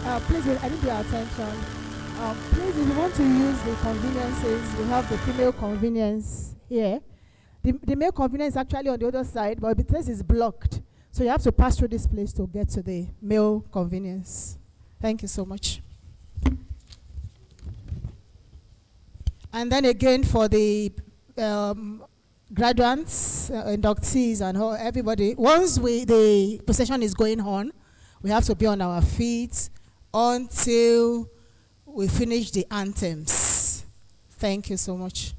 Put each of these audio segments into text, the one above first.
Please, I need your attention. Please, if you want to use the conveniences, we have the female convenience here. The male convenience is actually on the other side, but the place is blocked. So you have to pass through this place to get to the male convenience. Thank you so much. And then again for the graduates, inductees, and everybody, once the procession is going on, we have to be on our feet until we finish the anthems. Thank you so much.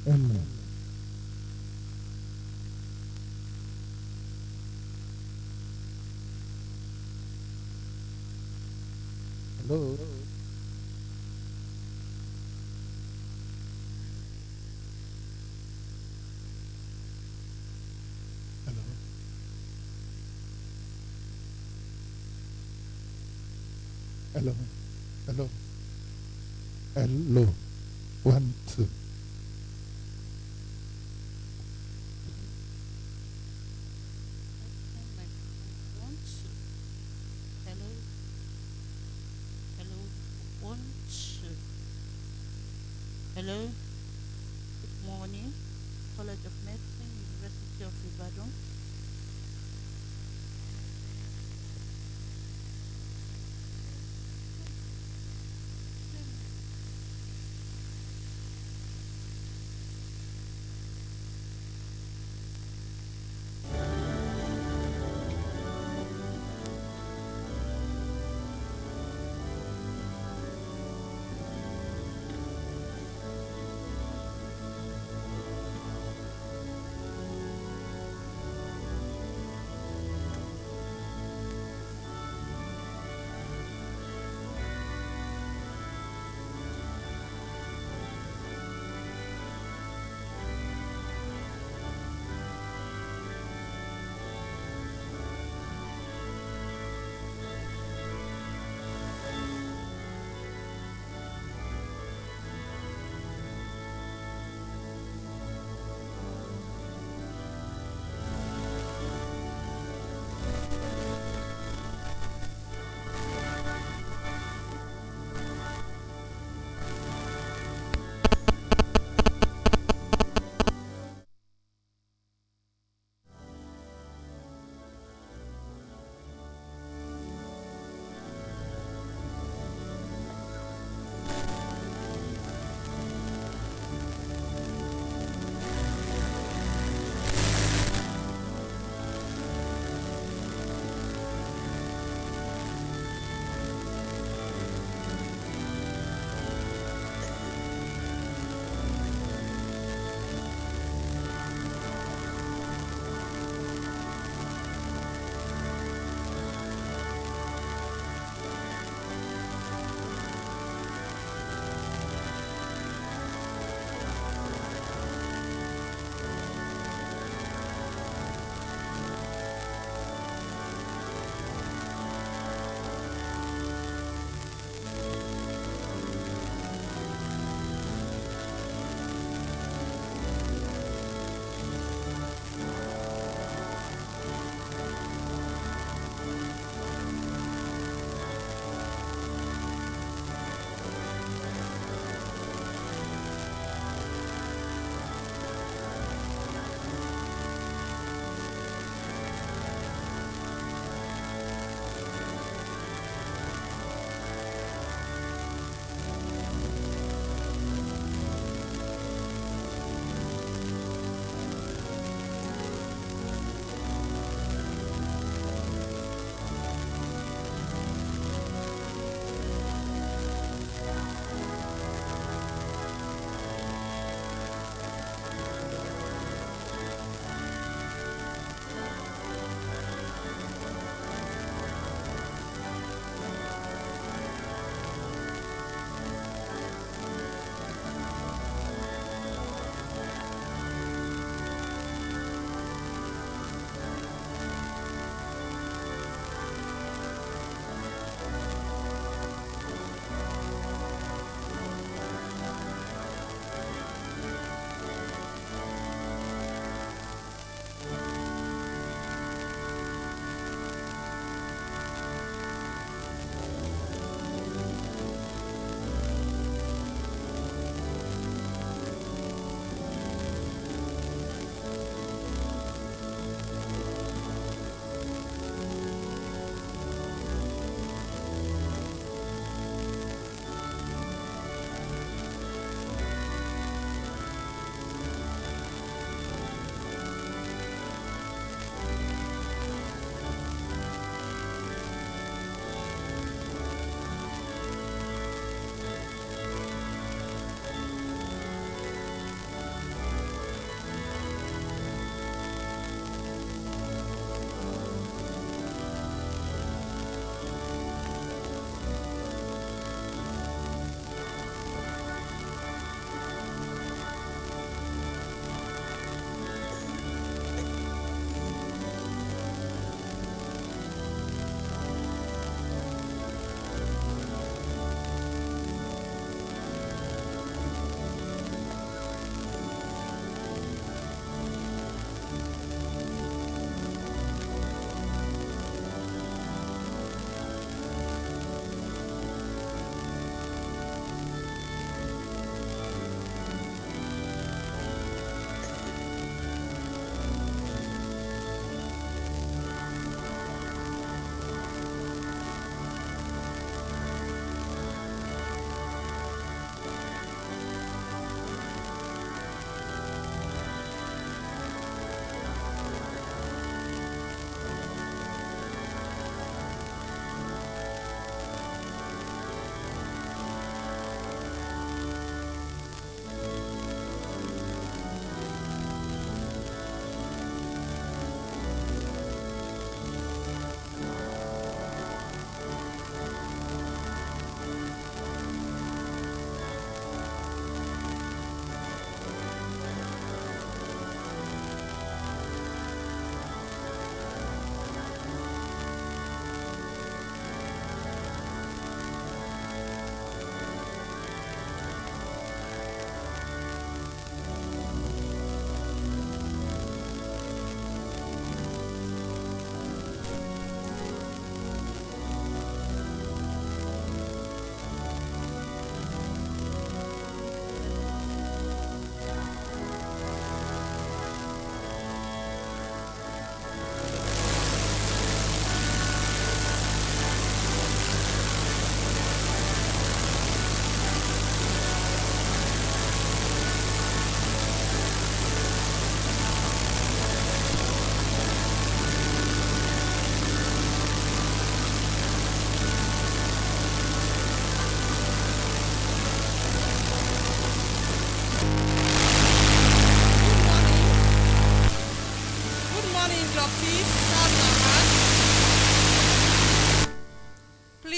Hello. Hello. Hello. Hello. Hello. Hello. 1, 2. One, two. Hello, hello, one, two. Hello, good morning. College of Medicine, University of Ibadan.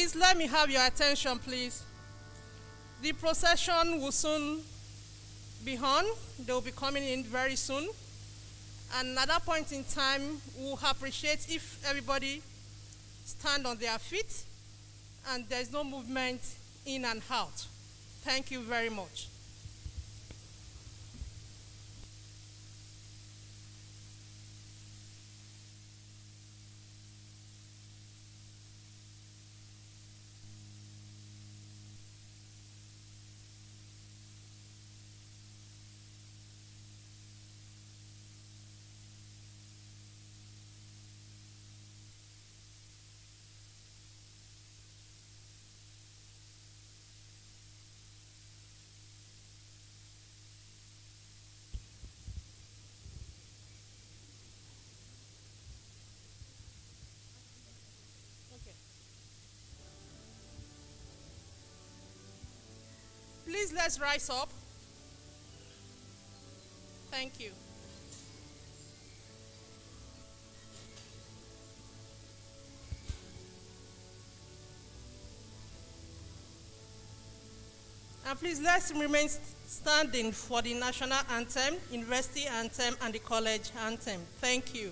Please let me have your attention, please. The procession will soon be on. They will be coming in very soon. And at that point in time, we'll appreciate if everybody stand on their feet and there's no movement in and out. Thank you very much. Please let's rise up. Thank you. And please let's remain standing for the national anthem, university anthem, and the college anthem. Thank you.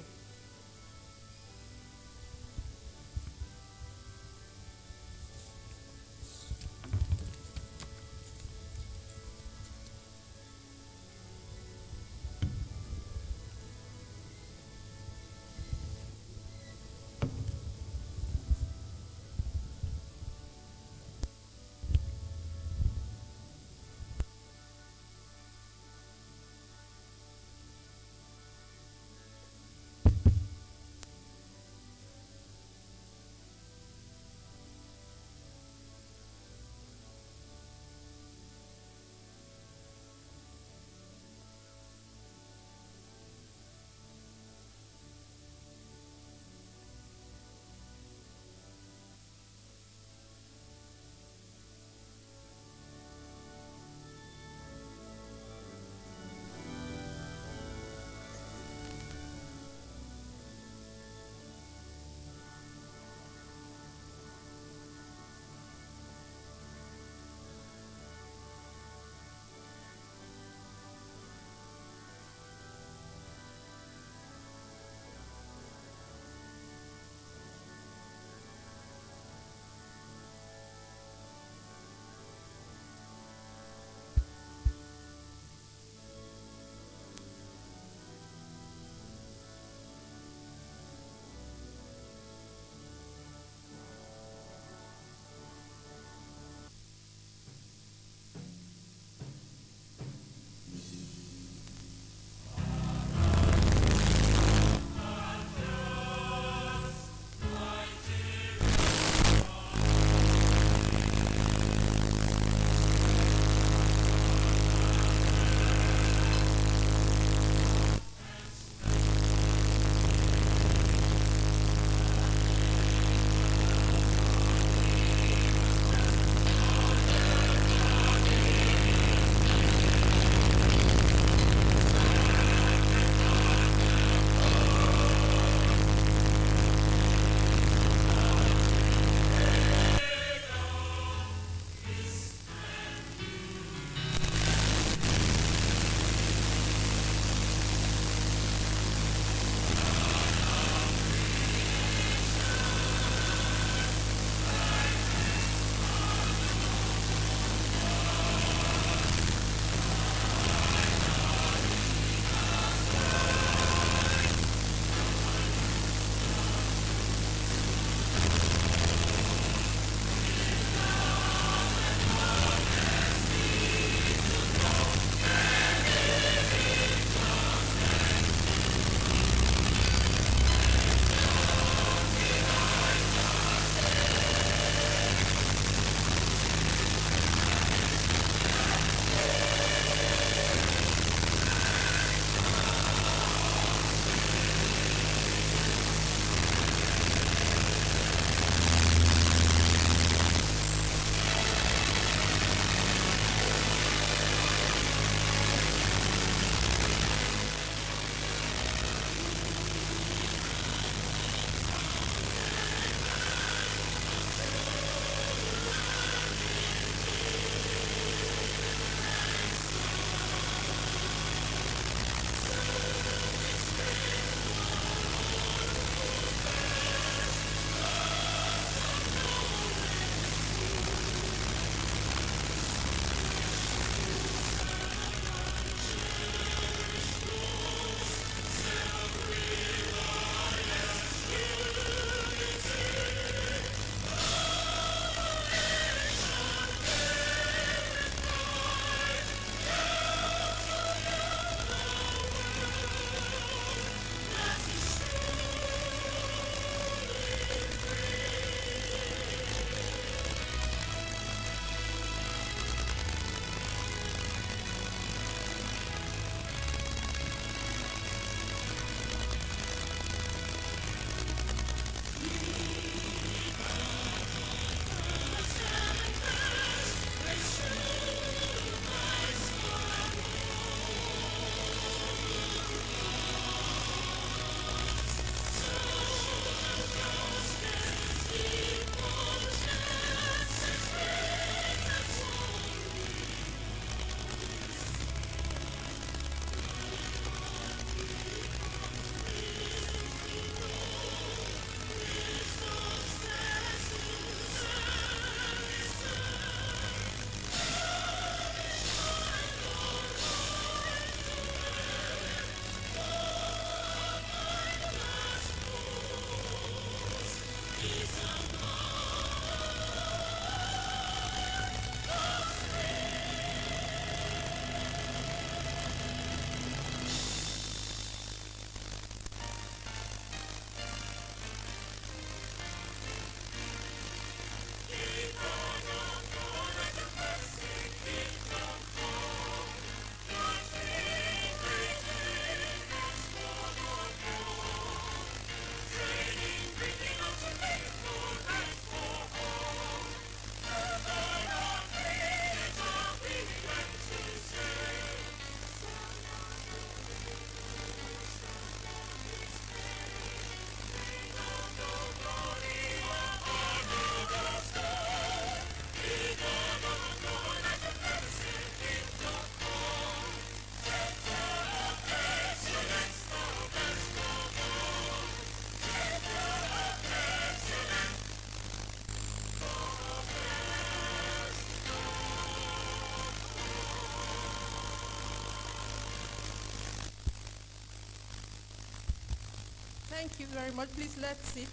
Thank you very much. Please let's sit.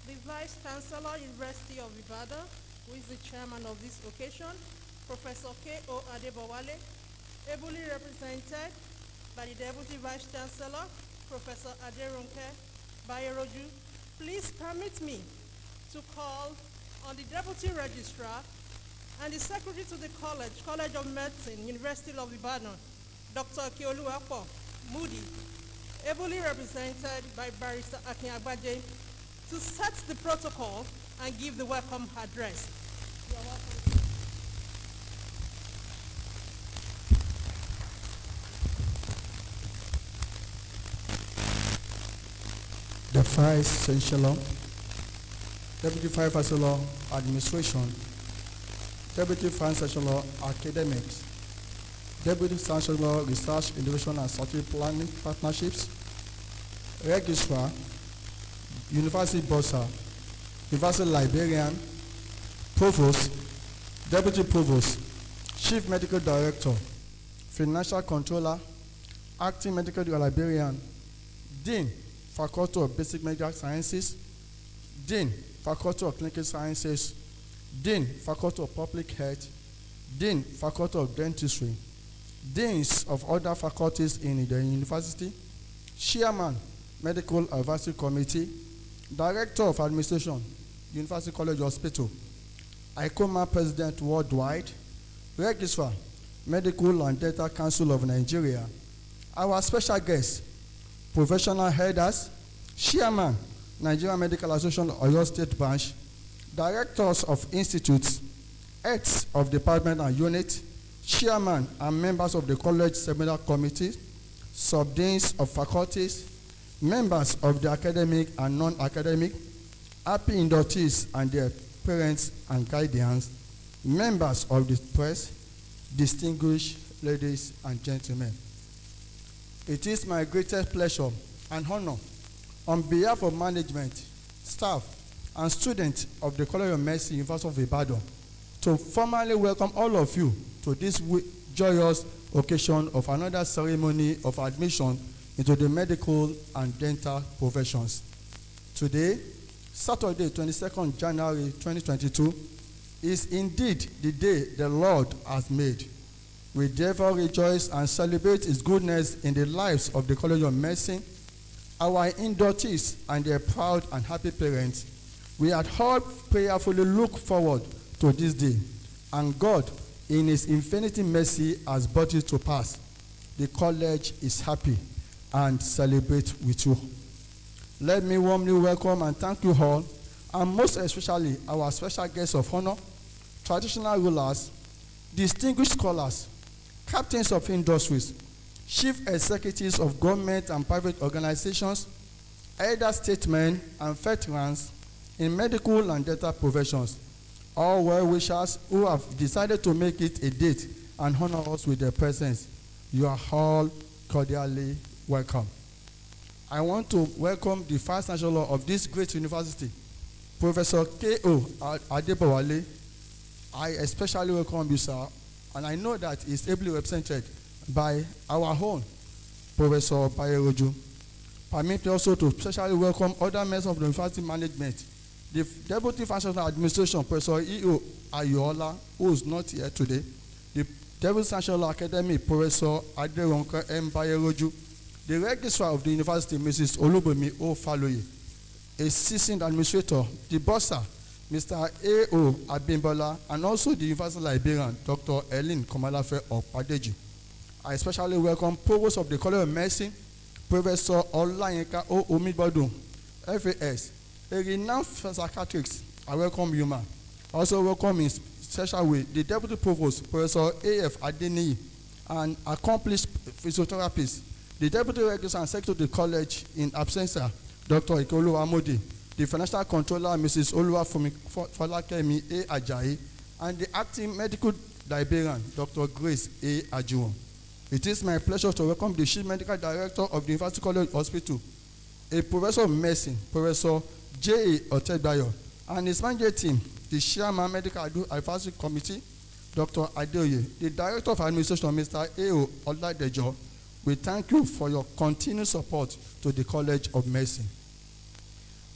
The Vice Chancellor, University of Ibadan, who is the chairman of this occasion, Professor K.O. Adebowale, ably represented by the Deputy Vice Chancellor, Professor Aderonke Bayeroju. Please permit me to call on the Deputy Registrar and the Secretary to the College of Medicine, University of Ibadan, Dr. Keoluwapo Moody, ably represented by Barrister Akin Agbaje, to set the protocol and give the welcome address. You are welcome. The Vice Chancellor, Deputy Vice Chancellor Administration, Deputy Vice Chancellor Academics, Deputy Chancellor Research, Innovation and Strategic Planning Partnerships, Registrar, University Bursar, University Librarian, Provost, Deputy Provost, Chief Medical Director, Financial Controller, Acting Medical Librarian, Dean, Faculty of Basic Medical Sciences, Dean, Faculty of Clinical Sciences, Dean, Faculty of Public Health, Dean, Faculty of Dentistry, Deans of other faculties in the university, Chairman, Medical Advisory Committee, Director of Administration, University College Hospital, ICOMA President Worldwide, Registrar, Medical and Data Council of Nigeria, our special guests, professional headers, Chairman, Nigerian Medical Association Oyo State Branch, Directors of Institutes, Heads of Department and Unit, Chairman and members of the College Seminar Committee, Sub-Deans of Faculties, members of the academic and non-academic, happy inductees and their parents and guardians, members of the press, distinguished ladies and gentlemen. It is my greatest pleasure and honor on behalf of management, staff, and students of the College of Medicine, University of Ibadan, to formally welcome all of you to this joyous occasion of another ceremony of admission into the medical and dental professions. Today, Saturday, 22nd January 2022, is indeed the day the Lord has made. We therefore rejoice and celebrate His goodness in the lives of the College of Medicine, our inductees, and their proud and happy parents. We had all prayerfully look forward to this day, and God, in His infinite mercy, has brought it to pass. The college is happy and celebrate with you. Let me warmly welcome and thank you all, and most especially our special guests of honor, traditional rulers, distinguished scholars, captains of industries, chief executives of government and private organizations, elder statesmen and veterans in medical and dental professions, all well-wishers who have decided to make it a date and honor us with their presence. You are all cordially welcome. I want to welcome the Vice Chancellor of this great university, Professor K.O. Adebowale. I especially welcome you, sir, and I know that he is ably represented by our own Professor Bayeroju. Permit me also to especially welcome other members of the university management, the Deputy Vice Chancellor Administration, Professor E.O. Ayola, who is not here today, the Deputy Chancellor Academy, Professor Aderonke M. Bayeroju, the Registrar of the University, Mrs. Olubemi O. Faloye, a seasoned administrator, the Bursar, Mr. A.O. Abimbola, and also the University Librarian, Dr. Ellen Komalafe Opadeji. I especially welcome Provost of the College of Medicine, Professor Olayinka O. Omibodun, FAS, a renowned psychiatrist. I welcome you, ma'am. I also welcome in special way the Deputy Provost, Professor A.F. Adeniyi, an accomplished physiotherapist, the Deputy Registrar and Secretary of the College in absentia, Dr. Ikeoluwa Modi, the Financial Controller, Mrs. Oluwafolakemi A. Ajayi, and the Acting Medical Librarian, Dr. Grace A. Ajiwon. It is my pleasure to welcome the Chief Medical Director of the University College Hospital, a Professor of Medicine, Professor J. Otebayo, and his management team, the Chairman Medical Advisory Committee, Dr. Adeoye, the Director of Administration, Mr. A.O. Oladejo, we thank you for your continued support to the College of Medicine.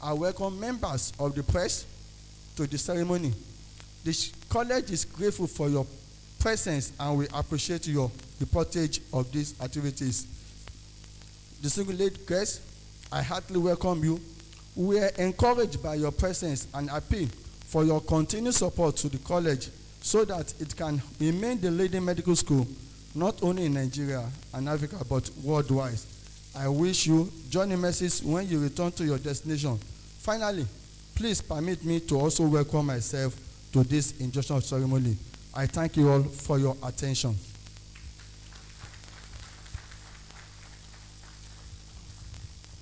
I welcome members of the press to the ceremony. The college is grateful for your presence and we appreciate your reportage of these activities. Distinguished guests, I heartily welcome you. We are encouraged by your presence and appeal for your continued support to the college so that it can remain the leading medical school not only in Nigeria and Africa but worldwide. I wish you journey mercies when you return to your destination. Finally, please permit me to also welcome myself to this induction ceremony. I thank you all for your attention.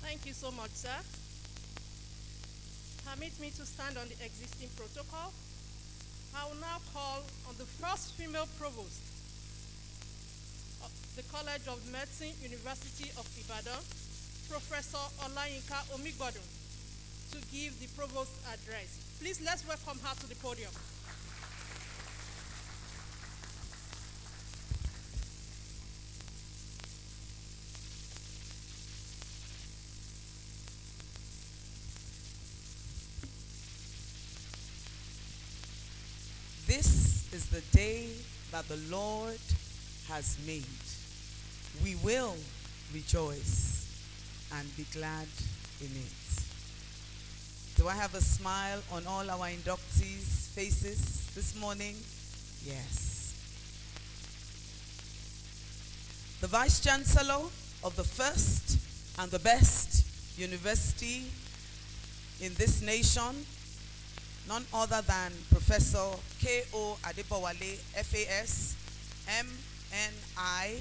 Thank you so much, sir. Permit me to stand on the existing protocol. I will now call on the first female provost of the College of Medicine, University of Ibadan, Professor Olayinka Omigbodun, to give the provost address. Please let's welcome her to the podium. This is the day that the Lord has made. We will rejoice and be glad in it. Do I have a smile on all our inductees' faces this morning? Yes. The Vice Chancellor of the first and the best university in this nation, none other than Professor K.O. Adebowale, FAS, MNI,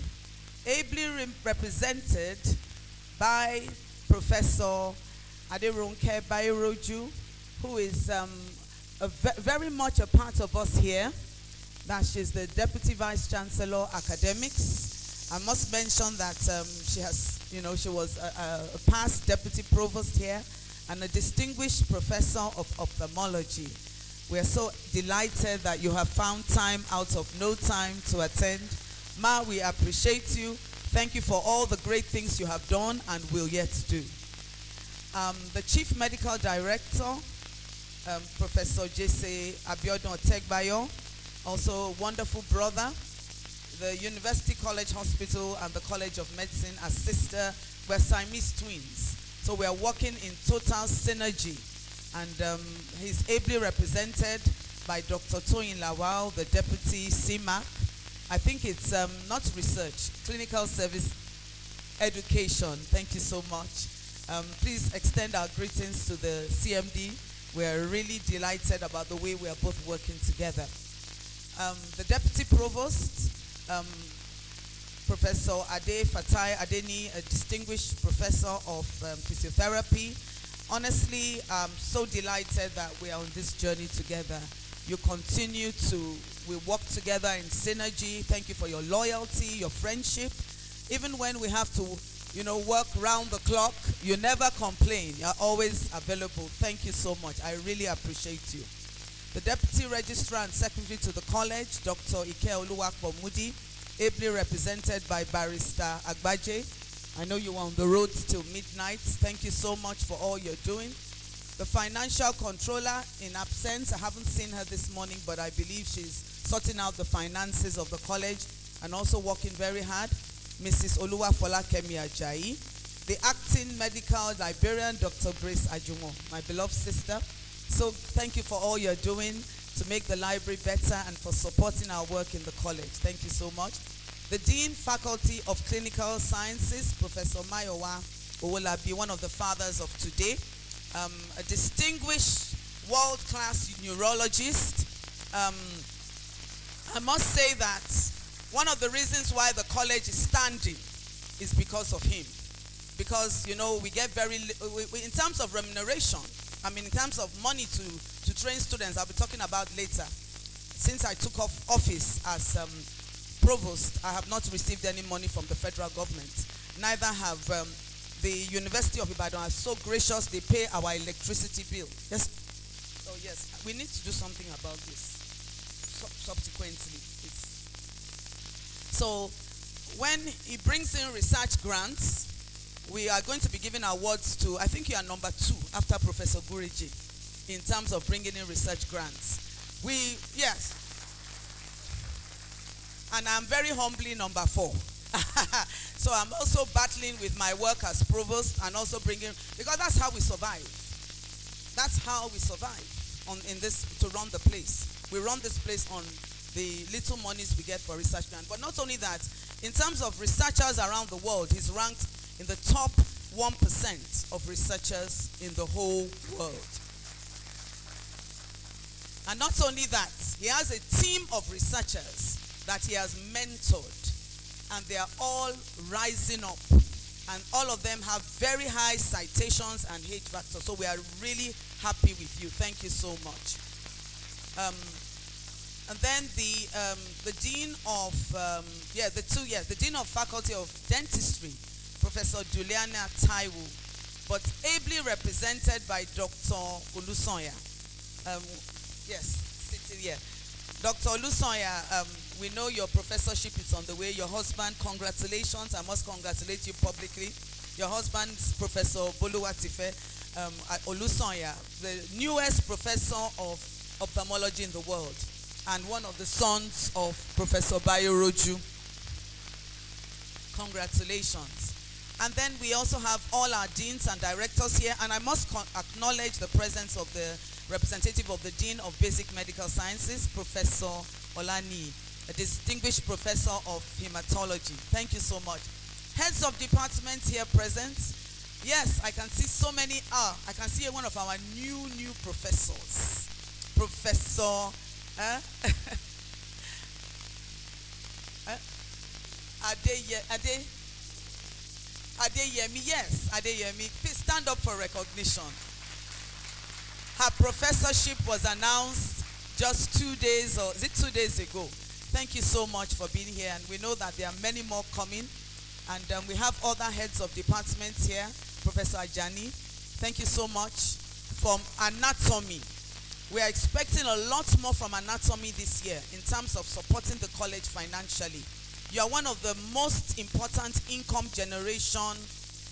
ably represented by Professor Aderonke Bairoju, who is very much a part of us here. That she's the Deputy Vice Chancellor Academics. I must mention that she was a past Deputy Provost here and a distinguished Professor of Ophthalmology. We are so delighted that you have found time out of no time to attend. Ma, we appreciate you. Thank you for all the great things you have done and will yet do. The Chief Medical Director, Professor J.C. Abiodun Otegbayo, also a wonderful brother. The University College Hospital and the College of Medicine as sister, we're Siamese twins. So we are working in total synergy. And he's ably represented by Dr. Toyin Lawal, the Deputy CMAC. I think it's not research, clinical service education. Thank you so much. Please extend our greetings to the CMD. We are really delighted about the way we are both working together. The Deputy Provost, Professor Ade Fatai Adeni, a distinguished professor of physiotherapy. Honestly, I'm so delighted that we are on this journey together. You continue we work together in synergy. Thank you for your loyalty, your friendship. Even when we have to, work round the clock, you never complain. You're always available. Thank you so much. I really appreciate you. The Deputy Registrar and Secretary to the College, Dr. Ike Oluwapo Mudi, ably represented by Barrister Agbaje. I know you were on the road till midnight. Thank you so much for all you're doing. The Financial Controller in absence. I haven't seen her this morning, but I believe she's sorting out the finances of the college and also working very hard. Mrs. Oluwafola Kemi Ajayi. The Acting Medical Librarian, Dr. Grace Ajumo, my beloved sister. So thank you for all you're doing to make the library better and for supporting our work in the college. Thank you so much. The Dean, Faculty of Clinical Sciences, Professor Mayowa Owolabi, one of the fathers of today, a distinguished world-class neurologist. I must say that one of the reasons why the college is standing is because of him. Because, we get in terms of remuneration, in terms of money to train students, I'll be talking about later. Since I took office as Provost, I have not received any money from the federal government. Neither have the University of Ibadan. Are so gracious, they pay our electricity bill. Yes. Oh yes, we need to do something about this. subsequently. So when he brings in research grants, we are going to be giving awards to, I think you are number 2 after Professor Guriji in terms of bringing in research grants. Yes. And I'm very humbly number 4. So I'm also battling with my work as provost and also bringing, because that's how we survive. That's how we survive in this, to run the place. We run this place on the little monies we get for research grant. But not only that, in terms of researchers around the world, he's ranked in the top 1% of researchers in the whole world. And not only that, he has a team of researchers that he has mentored, and they are all rising up, and all of them have very high citations and H factor. So we are really happy with you. Thank you so much. And then the dean of the dean of Faculty of Dentistry, Professor Juliana Taiwo, but ably represented by Dr. Olusonya. Yes, sitting here. Dr. Olusonya, we know your professorship is on the way. Your husband, congratulations. I must congratulate you publicly. Your husband, Professor Boluwatife Olusonya, the newest professor of ophthalmology in the world, and one of the sons of Professor Bayo Roju. Congratulations. And then we also have all our deans and directors here, and I must acknowledge the presence of the representative of the Dean of Basic Medical Sciences, Professor Olani, a distinguished professor of hematology. Thank you so much. Heads of departments here present. Yes, I can see so many. I can see one of our new professors. Professor Adeyemi, yes, Adeyemi. Please stand up for recognition. Her professorship was announced just 2 days, or is it 2 days ago? Thank you so much for being here, and we know that there are many more coming. And we have other heads of departments here. Professor Ajani, thank you so much. From anatomy, we are expecting a lot more from anatomy this year in terms of supporting the college financially. You are one of the most important income generation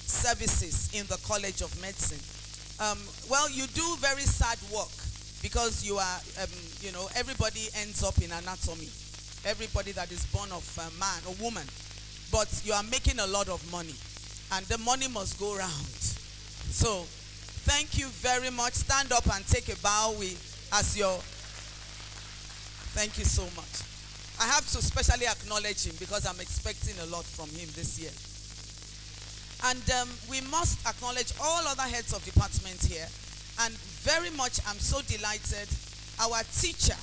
services in the College of Medicine. Well, you do very sad work because you are, everybody ends up in anatomy. Everybody that is born of a man or woman. But you are making a lot of money, and the money must go round. So, thank you very much. Stand up and take a bow thank you so much. I have to specially acknowledge him because I'm expecting a lot from him this year. And we must acknowledge all other heads of department here. And very much, I'm so delighted, our teacher,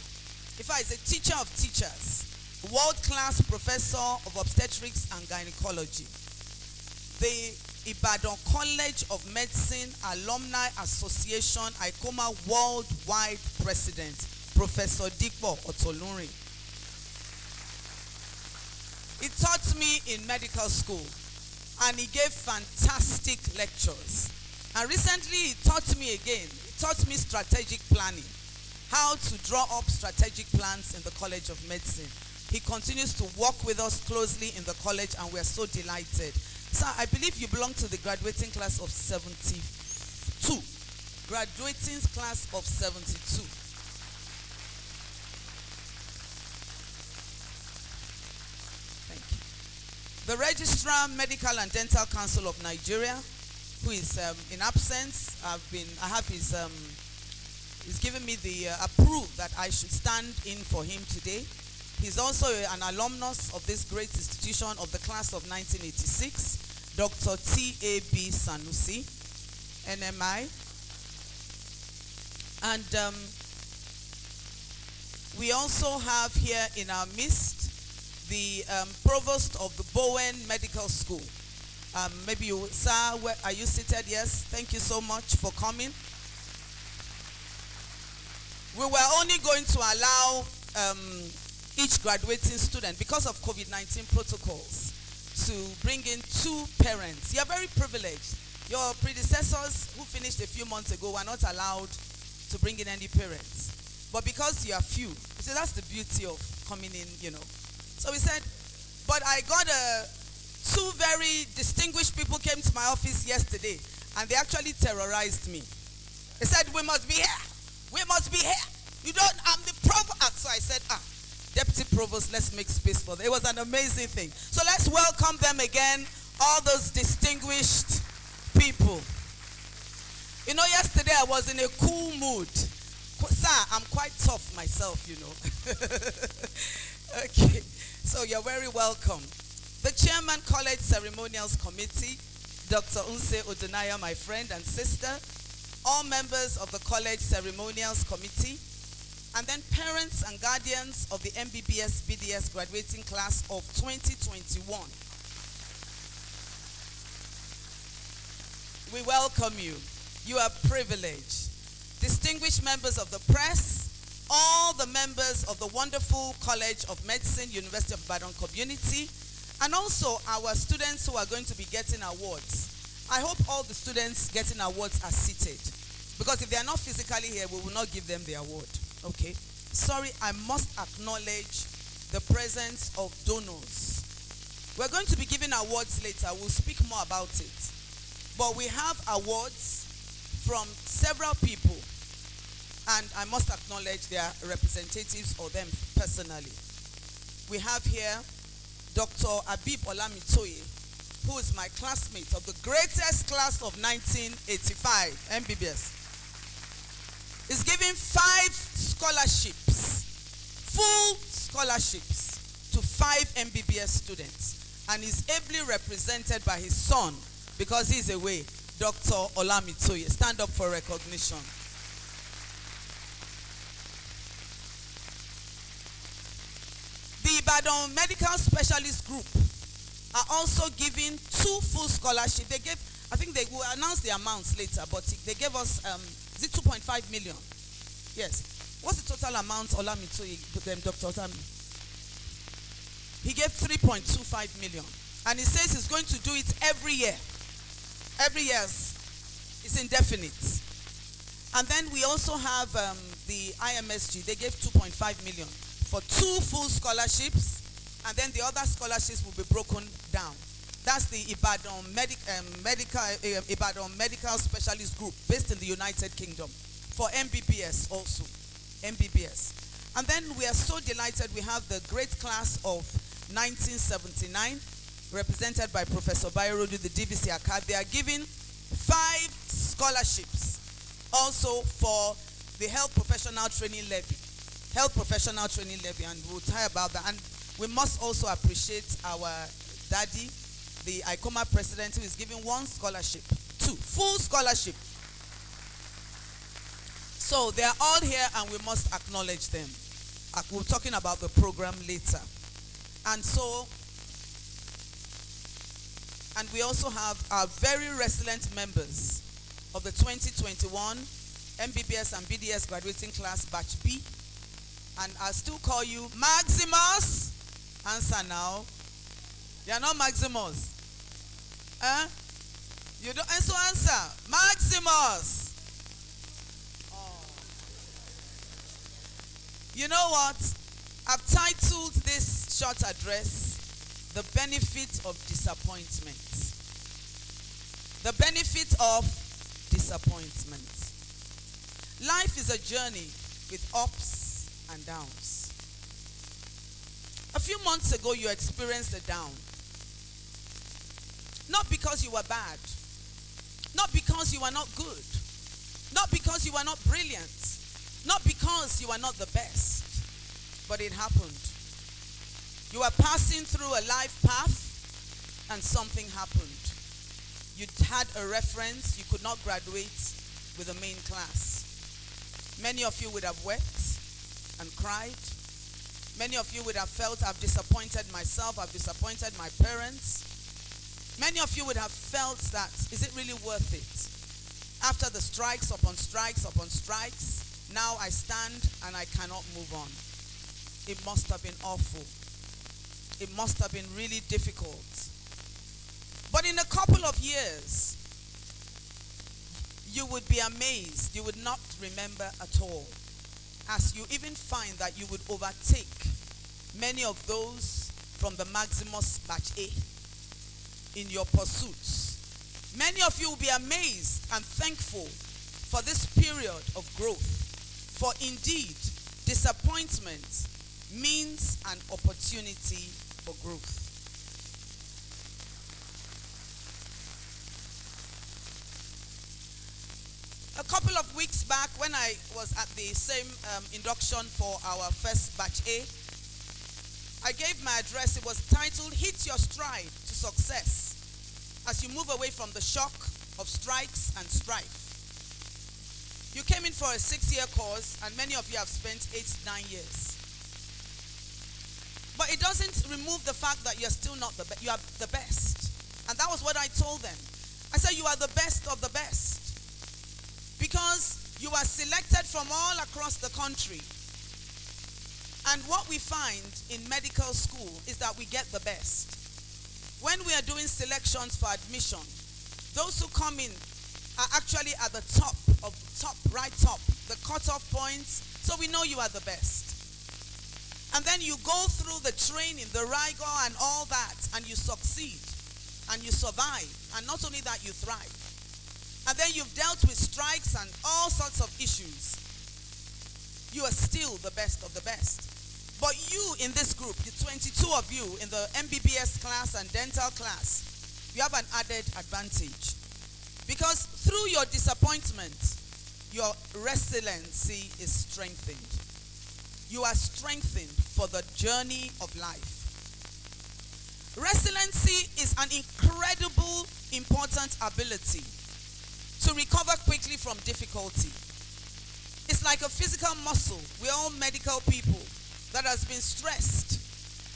in fact, he's a teacher of teachers, world-class professor of obstetrics and gynecology, the Ibadan College of Medicine Alumni Association ICOMA Worldwide President, Professor Dikbo Otolunrin. He taught me in medical school, and he gave fantastic lectures. And recently he taught me again. He taught me strategic planning, how to draw up strategic plans in the College of Medicine. He continues to work with us closely in the college, and we are so delighted. Sir, I believe you belong to the graduating class of 72. Graduating class of 72. Thank you. The Registrar, Medical and Dental Council of Nigeria, who is in absence, he's given me the approval that I should stand in for him today. He's also an alumnus of this great institution of the class of 1986, Dr. T.A.B. Sanusi, NMI. And we also have here in our midst the Provost of the Bowen Medical School. Maybe you, sir, where are you seated? Yes, thank you so much for coming. We were only going to allow each graduating student, because of COVID-19 protocols, to bring in 2 parents. You're very privileged. Your predecessors who finished a few months ago were not allowed to bring in any parents. But because you are few, you see, that's the beauty of coming in, you know. So we said, but I got two very distinguished people came to my office yesterday, and they actually terrorized me. They said, we must be here. We must be here. You don't, I'm the provost. So I said, Deputy Provost, let's make space for them. It was an amazing thing. So let's welcome them again, all those distinguished people. You know, yesterday I was in a cool mood. Sir, I'm quite tough myself, you know. Okay, so you're very welcome. The Chairman, College Ceremonials Committee, Dr. Unse Odunaya, my friend and sister, all members of the College Ceremonials Committee, and then parents and guardians of the MBBS BDS graduating class of 2021. We welcome you. You are privileged. Distinguished members of the press, all the members of the wonderful College of Medicine, University of Ibadan community, and also our students who are going to be getting awards. I hope all the students getting awards are seated, because if they are not physically here, we will not give them the award. Okay? Sorry, I must acknowledge the presence of donors. We're going to be giving awards later. We'll speak more about it. But we have awards from several people, and I must acknowledge their representatives or them personally. We have here Dr. Abib Olamitoye, who is my classmate of the greatest class of 1985, MBBS. Is giving 5 scholarships, full scholarships, to 5 MBBS students, and is ably represented by his son, because he's away, Dr. Olamitoye. Stand up for recognition. The Ibadan Medical Specialist Group are also giving 2 full scholarships. They gave, I think they will announce the amounts later, but they gave us, is it 2.5 million? Yes. What's the total amount Olamitoye put them, Dr. Otami? He gave 3.25 million. And he says he's going to do it every year. Every year. It's indefinite. And then we also have the IMSG. They gave 2.5 million for 2 full scholarships. And then the other scholarships will be broken down. That's the Ibadan Medical Specialist Group, based in the United Kingdom, for MBBS also. MBBS. And then we are so delighted we have the great class of 1979, represented by Professor Bayorodu, the DVC ACAD. They are giving 5 scholarships also for the Health Professional Training Levy. Health Professional Training Levy, and we'll tell about that. And we must also appreciate our daddy, the ICOMA president, who is giving 1 scholarship, 2 full scholarship. So they are all here, and we must acknowledge them. We're talking about the program later. And so, and we also have our very resilient members of the 2021 MBBS and BDS graduating class batch B. And I still call you Maximus. Answer now. You are not Maximus. Huh? You don't answer. Maximus. Oh. You know what? I've titled this short address, The Benefit of Disappointment. The benefit of disappointment. Life is a journey with ups and downs. A few months ago, you experienced a down. Not because you were bad. Not because you are not good. Not because you are not brilliant. Not because you are not the best. But it happened. You were passing through a life path and something happened. You had a reference. You could not graduate with the main class. Many of you would have wept and cried. Many of you would have felt, I've disappointed myself, I've disappointed my parents. Many of you would have felt that, is it really worth it? After the strikes upon strikes upon strikes, now I stand and I cannot move on. It must have been awful. It must have been really difficult. But in a couple of years, you would be amazed. You would not remember at all. as you even find that you would overtake many of those from the Maximus Batch A in your pursuits. Many of you will be amazed and thankful for this period of growth. For indeed, disappointment means an opportunity for growth. A couple of weeks back, when I was at the same induction for our first batch A, I gave my address. It was titled, Hit Your Stride to Success, as you move away from the shock of strikes and strife. You came in for a 6-year course, and many of you have spent 8-9 years. But it doesn't remove the fact that you're still not you are the best. And that was what I told them. I said, you are the best of the best. Because you are selected from all across the country. And what we find in medical school is that we get the best. When we are doing selections for admission, those who come in are actually at the top, right top, the cutoff points, so we know you are the best. And then you go through the training, the rigor and all that, and you succeed, and you survive, and not only that, you thrive. And then you've dealt with strikes and all sorts of issues. You are still the best of the best. But you in this group, the 22 of you in the MBBS class and dental class, you have an added advantage. Because through your disappointment, your resiliency is strengthened. You are strengthened for the journey of life. Resiliency is an incredible, important ability to recover quickly from difficulty. It's like a physical muscle. We're all medical people that has been stressed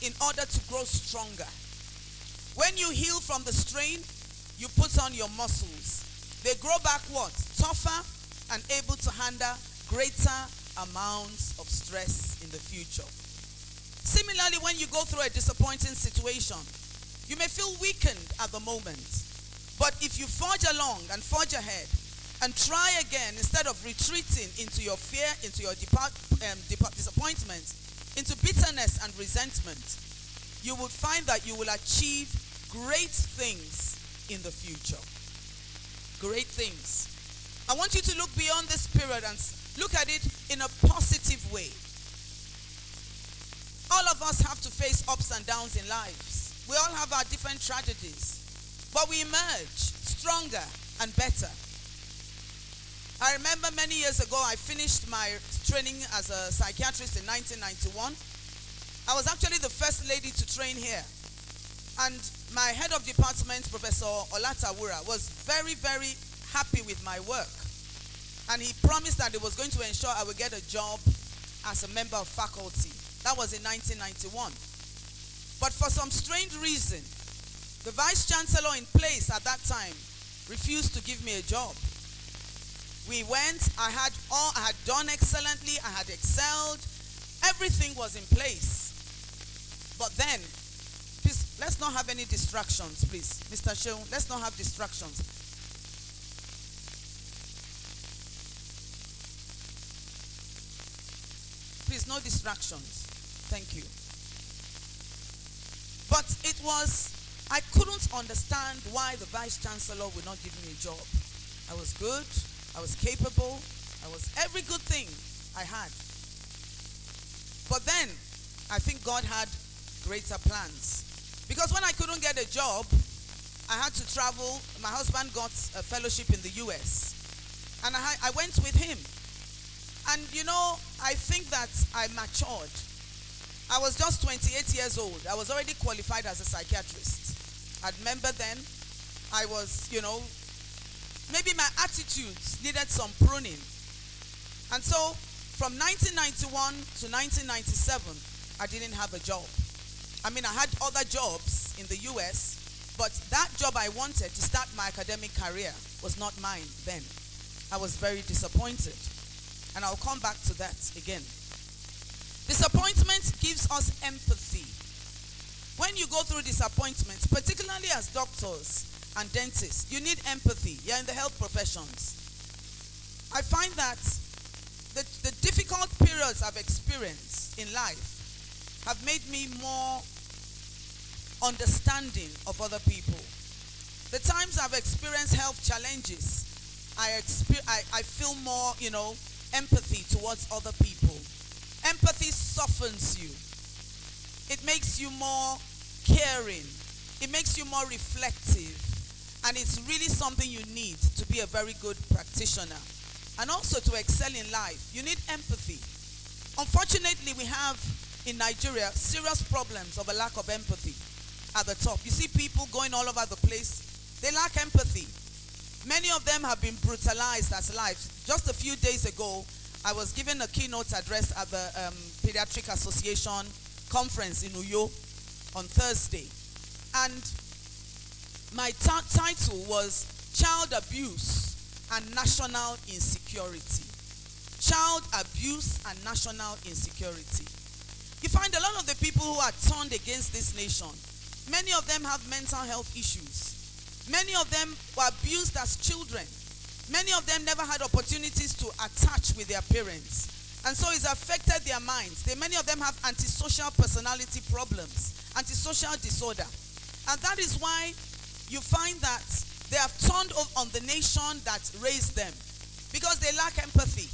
in order to grow stronger. When you heal from the strain, you put on your muscles. They grow back what? Tougher and able to handle greater amounts of stress in the future. Similarly, when you go through a disappointing situation, you may feel weakened at the moment. But if you forge along and forge ahead and try again, instead of retreating into your fear, into your disappointment, into bitterness and resentment, you would find that you will achieve great things in the future. Great things. I want you to look beyond this period and look at it in a positive way. All of us have to face ups and downs in lives. We all have our different tragedies. But we emerge stronger and better. I remember many years ago, I finished my training as a psychiatrist in 1991. I was actually the first lady to train here. And my head of department, Professor Olatawura, was very, very happy with my work. And he promised that he was going to ensure I would get a job as a member of faculty. That was in 1991. But for some strange reason, the vice chancellor in place at that time refused to give me a job. We went, I had done excellently, I had excelled, everything was in place. But then, please, let's not have any distractions, please. Mr. Sheung, let's not have distractions. Please, no distractions. Thank you. But it was, I couldn't understand why the vice chancellor would not give me a job. I was good, I was capable, I was every good thing I had. But then, I think God had greater plans. Because when I couldn't get a job, I had to travel. My husband got a fellowship in the US. And I went with him. And you know, I think that I matured. I was just 28 years old. I was already qualified as a psychiatrist. I remember then, I was, you know, maybe my attitudes needed some pruning. And so, from 1991 to 1997, I didn't have a job. I mean, I had other jobs in the US, but that job I wanted to start my academic career was not mine then. I was very disappointed. And I'll come back to that again. Disappointment gives us empathy. When you go through disappointment, particularly as doctors and dentists, you need empathy. You're in the health professions. I find that the difficult periods I've experienced in life have made me more understanding of other people. The times I've experienced health challenges, I feel more, empathy towards other people. Empathy softens you. It makes you more caring. It makes you more reflective. And it's really something you need to be a very good practitioner. And also to excel in life, you need empathy. Unfortunately, we have in Nigeria serious problems of a lack of empathy at the top. You see people going all over the place. They lack empathy. Many of them have been brutalized as lives. Just a few days ago, I was given a keynote address at the Pediatric Association conference in Uyo on Thursday. And my title was Child Abuse and National Insecurity. Child abuse and national insecurity. You find a lot of the people who are turned against this nation, many of them have mental health issues. Many of them were abused as children. Many of them never had opportunities to attach with their parents. And so it's affected their minds. Many of them have antisocial personality problems, antisocial disorder. And that is why you find that they have turned on the nation that raised them because they lack empathy.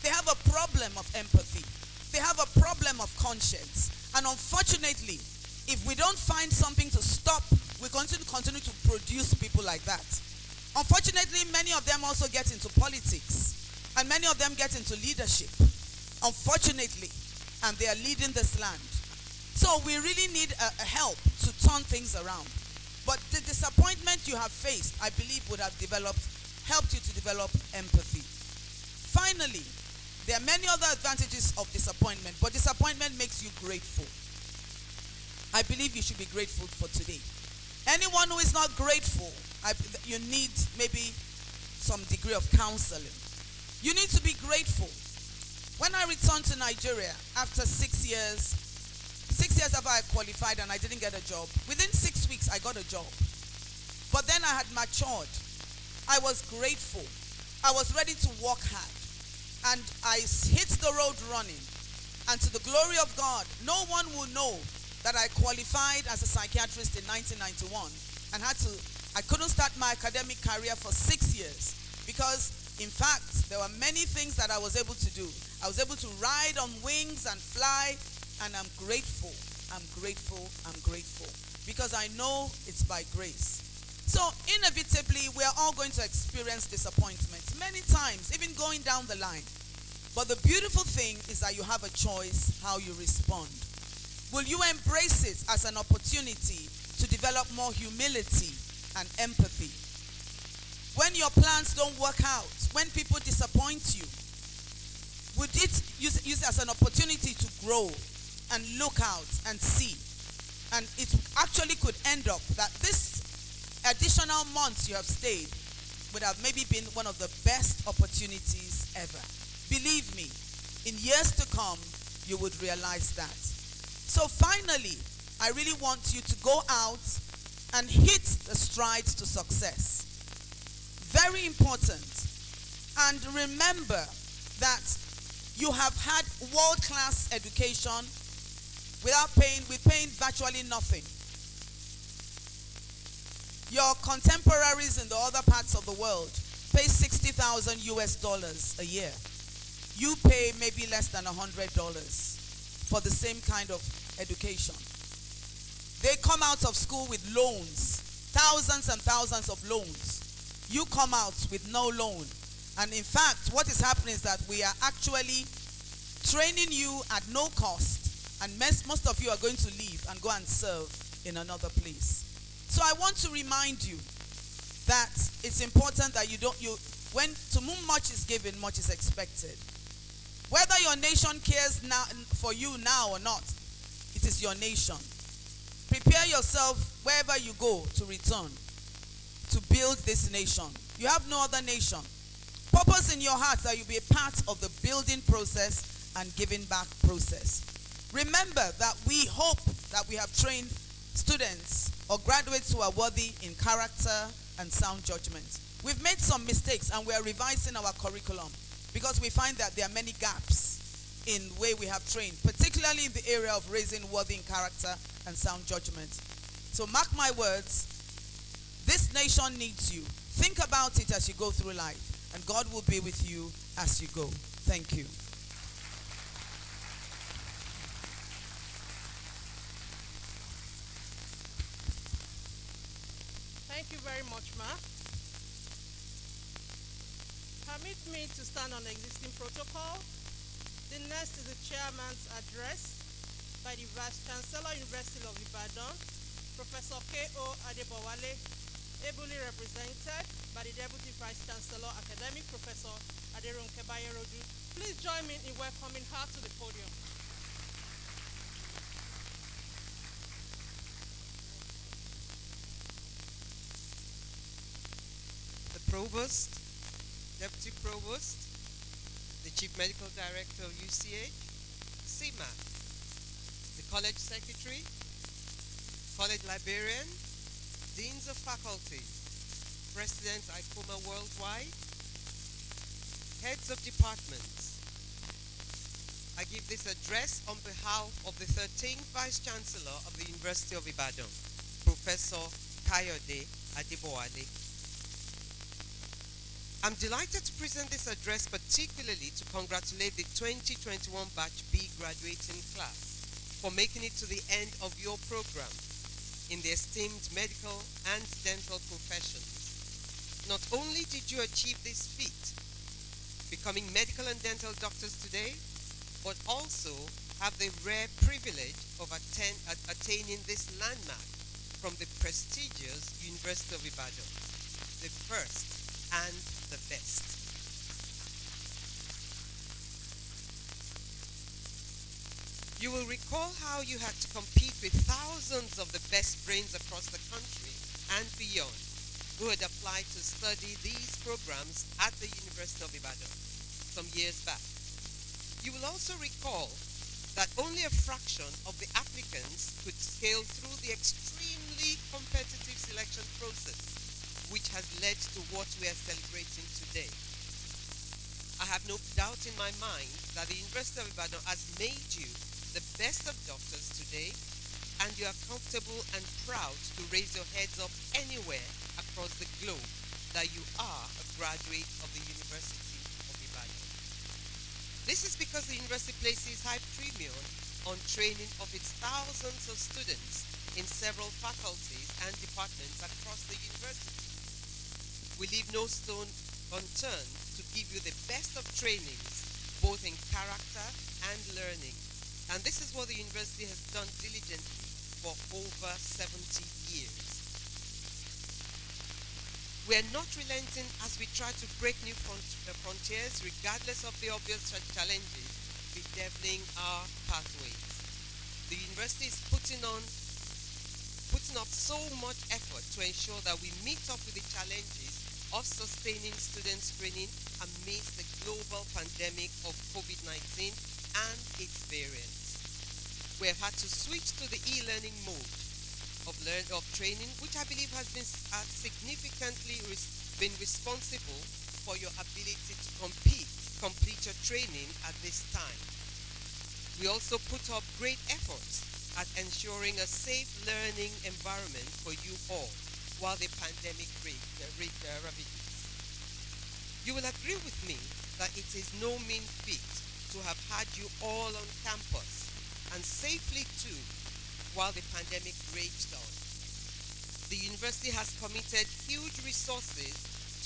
They have a problem of empathy. They have a problem of conscience. And unfortunately, if we don't find something to stop, we continue to produce people like that. Unfortunately, many of them also get into politics. And many of them get into leadership. Unfortunately. And they are leading this land. So we really need a help to turn things around. But the disappointment you have faced, I believe, would have helped you to develop empathy. Finally, there are many other advantages of disappointment, but disappointment makes you grateful. I believe you should be grateful for today. Anyone who is not grateful, you need maybe some degree of counseling. You need to be grateful. When I returned to Nigeria after 6 years after I qualified and I didn't get a job, within 6 weeks I got a job. But then I had matured. I was grateful. I was ready to work hard. And I hit the road running. And to the glory of God, no one will know that I qualified as a psychiatrist in 1991 and I couldn't start my academic career for 6 years because, in fact, there were many things that I was able to do. I was able to ride on wings and fly, and I'm grateful. I'm grateful. I'm grateful because I know it's by grace. So inevitably, we are all going to experience disappointments many times, even going down the line. But the beautiful thing is that you have a choice how you respond. Will you embrace it as an opportunity to develop more humility and empathy? When your plans don't work out, when people disappoint you, would it use it as an opportunity to grow and look out and see? And it actually could end up that this additional months you have stayed would have maybe been one of the best opportunities ever. Believe me, in years to come, you would realize that. So finally, I really want you to go out and hit the strides to success. Very important. And remember that you have had world-class education with paying virtually nothing. Your contemporaries in the other parts of the world pay $60,000 US a year. You pay maybe less than $100 for the same kind of education. They come out of school with loans, thousands and thousands of loans. You come out with no loan. And in fact, what is happening is that we are actually training you at no cost. And most of you are going to leave and go and serve in another place. So I want to remind you that it's important that when to whom much is given, much is expected. Whether your nation cares now for you now or not, it is your nation. Prepare yourself wherever you go to return to build this nation. You have no other nation. Purpose in your heart that you be a part of the building process and giving back process. Remember that we hope that we have trained students or graduates who are worthy in character and sound judgment. We've made some mistakes and we are revising our curriculum because we find that there are many gaps in the way we have trained, particularly in the area of raising worthy in character and sound judgment. So mark my words, this nation needs you. Think about it as you go through life, and God will be with you as you go. Thank you. Thank you very much, Ma. Permit me to stand on the existing protocol. The next is the chairman's address by the Vice Chancellor, University of Ibadan, Professor K.O. Adebowale, ably represented by the Deputy Vice Chancellor, Academic Professor Aderonke Bayerodu. Please join me in welcoming her to the podium. The Provost, Deputy Provost, the Chief Medical Director of UCH, CMA, the College Secretary, College Librarian, Deans of Faculty, President ICOMA Worldwide, Heads of Departments. I give this address on behalf of the 13th Vice Chancellor of the University of Ibadan, Professor Kayode Adebowale. I'm delighted to present this address particularly to congratulate the 2021 Batch B graduating class for making it to the end of your program in the esteemed medical and dental professions. Not only did you achieve this feat, becoming medical and dental doctors today, but also have the rare privilege of attaining this landmark from the prestigious University of Ibadan, the first and the best. You will recall how you had to compete with thousands of the best brains across the country and beyond who had applied to study these programs at the University of Ibadan some years back. You will also recall that only a fraction of the applicants could scale through the extremely competitive selection process, which has led to what we are celebrating today. I have no doubt in my mind that the University of Ibadan has made you the best of doctors today, and you are comfortable and proud to raise your heads up anywhere across the globe that you are a graduate of the University of Ibadan. This is because the university places high premium on training of its thousands of students in several faculties and departments across the university. We leave no stone unturned to give you the best of trainings, both in character and learning. And this is what the university has done diligently for over 70 years. We are not relenting as we try to break new frontiers, regardless of the obvious challenges bedeviling our pathways. The university is putting up so much effort to ensure that we meet up with the challenges of sustaining student screening amidst the global pandemic of COVID-19 and its variants. We have had to switch to the e-learning mode of training, which I believe has significantly been responsible for your ability to complete your training at this time. We also put up great efforts at ensuring a safe learning environment for you all while the pandemic ravages. You will agree with me that it is no mean feat to have had you all on campus, and safely too, while the pandemic raged on. The university has committed huge resources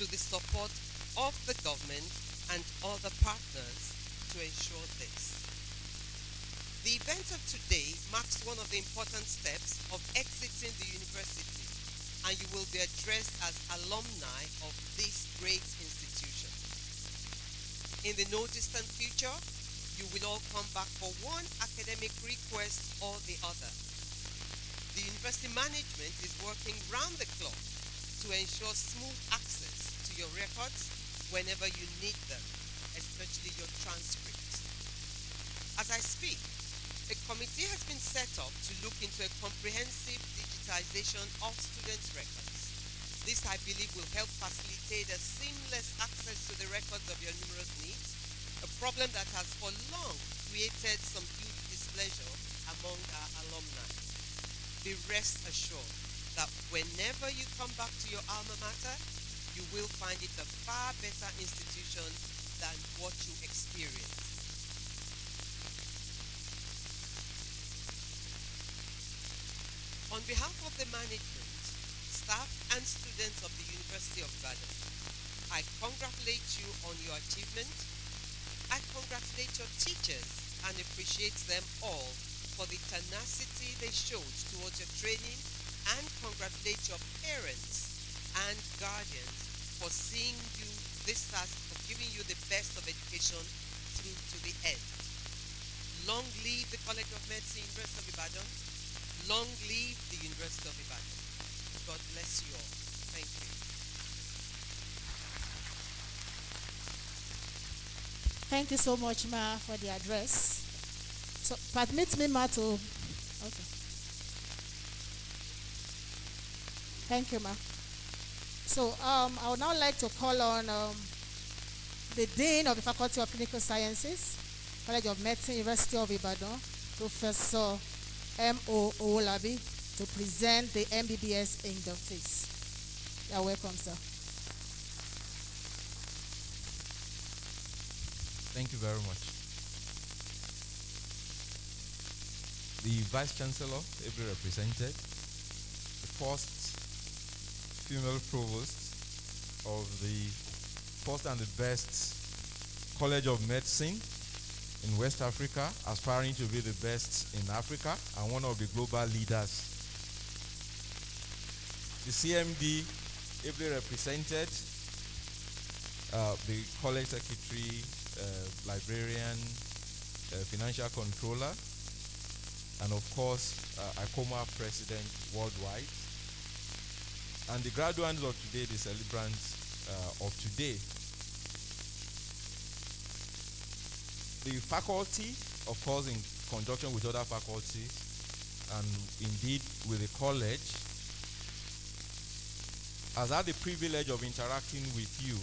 to the support of the government and other partners to ensure this. The event of today marks one of the important steps of exiting the university, and you will be addressed as alumni of this great institution. In the no distant future, you will all come back for one academic request or the other. The university management is working round the clock to ensure smooth access to your records whenever you need them, especially your transcripts. As I speak, a committee has been set up to look into a comprehensive digitization of students' records. This, I believe, will help facilitate a seamless access to the records of your numerous needs a problem that has for long created some huge displeasure among our alumni. Be rest assured that whenever you come back to your alma mater, you will find it a far better institution than what you experienced. On behalf of the management, staff, and students of the University of Ibadan, I congratulate you on your achievement. I congratulate your teachers and appreciate them all for the tenacity they showed towards your training, and congratulate your parents and guardians for seeing you this task of giving you the best of education through to the end. Long live the College of Medicine, University of Ibadan. Long live the University of Ibadan. God bless you all. Thank you. Thank you so much, Ma, for the address. So, permit me, Ma, to... Okay. Thank you, Ma. So, I would now like to call on the Dean of the Faculty of Clinical Sciences, College of Medicine, University of Ibadan, Professor M.O. Owolabi, to present the MBBS inductees. You are welcome, sir. Thank you very much. The Vice Chancellor, ably represented, the first female Provost of the first and the best College of Medicine in West Africa, aspiring to be the best in Africa and one of the global leaders. The CMD, ably represented, the College Secretary, Librarian, Financial Controller, and of course, ICOMA President worldwide. And the graduates of today, the celebrants of today. The faculty, of course, in conjunction with other faculties, and indeed with the college, has had the privilege of interacting with you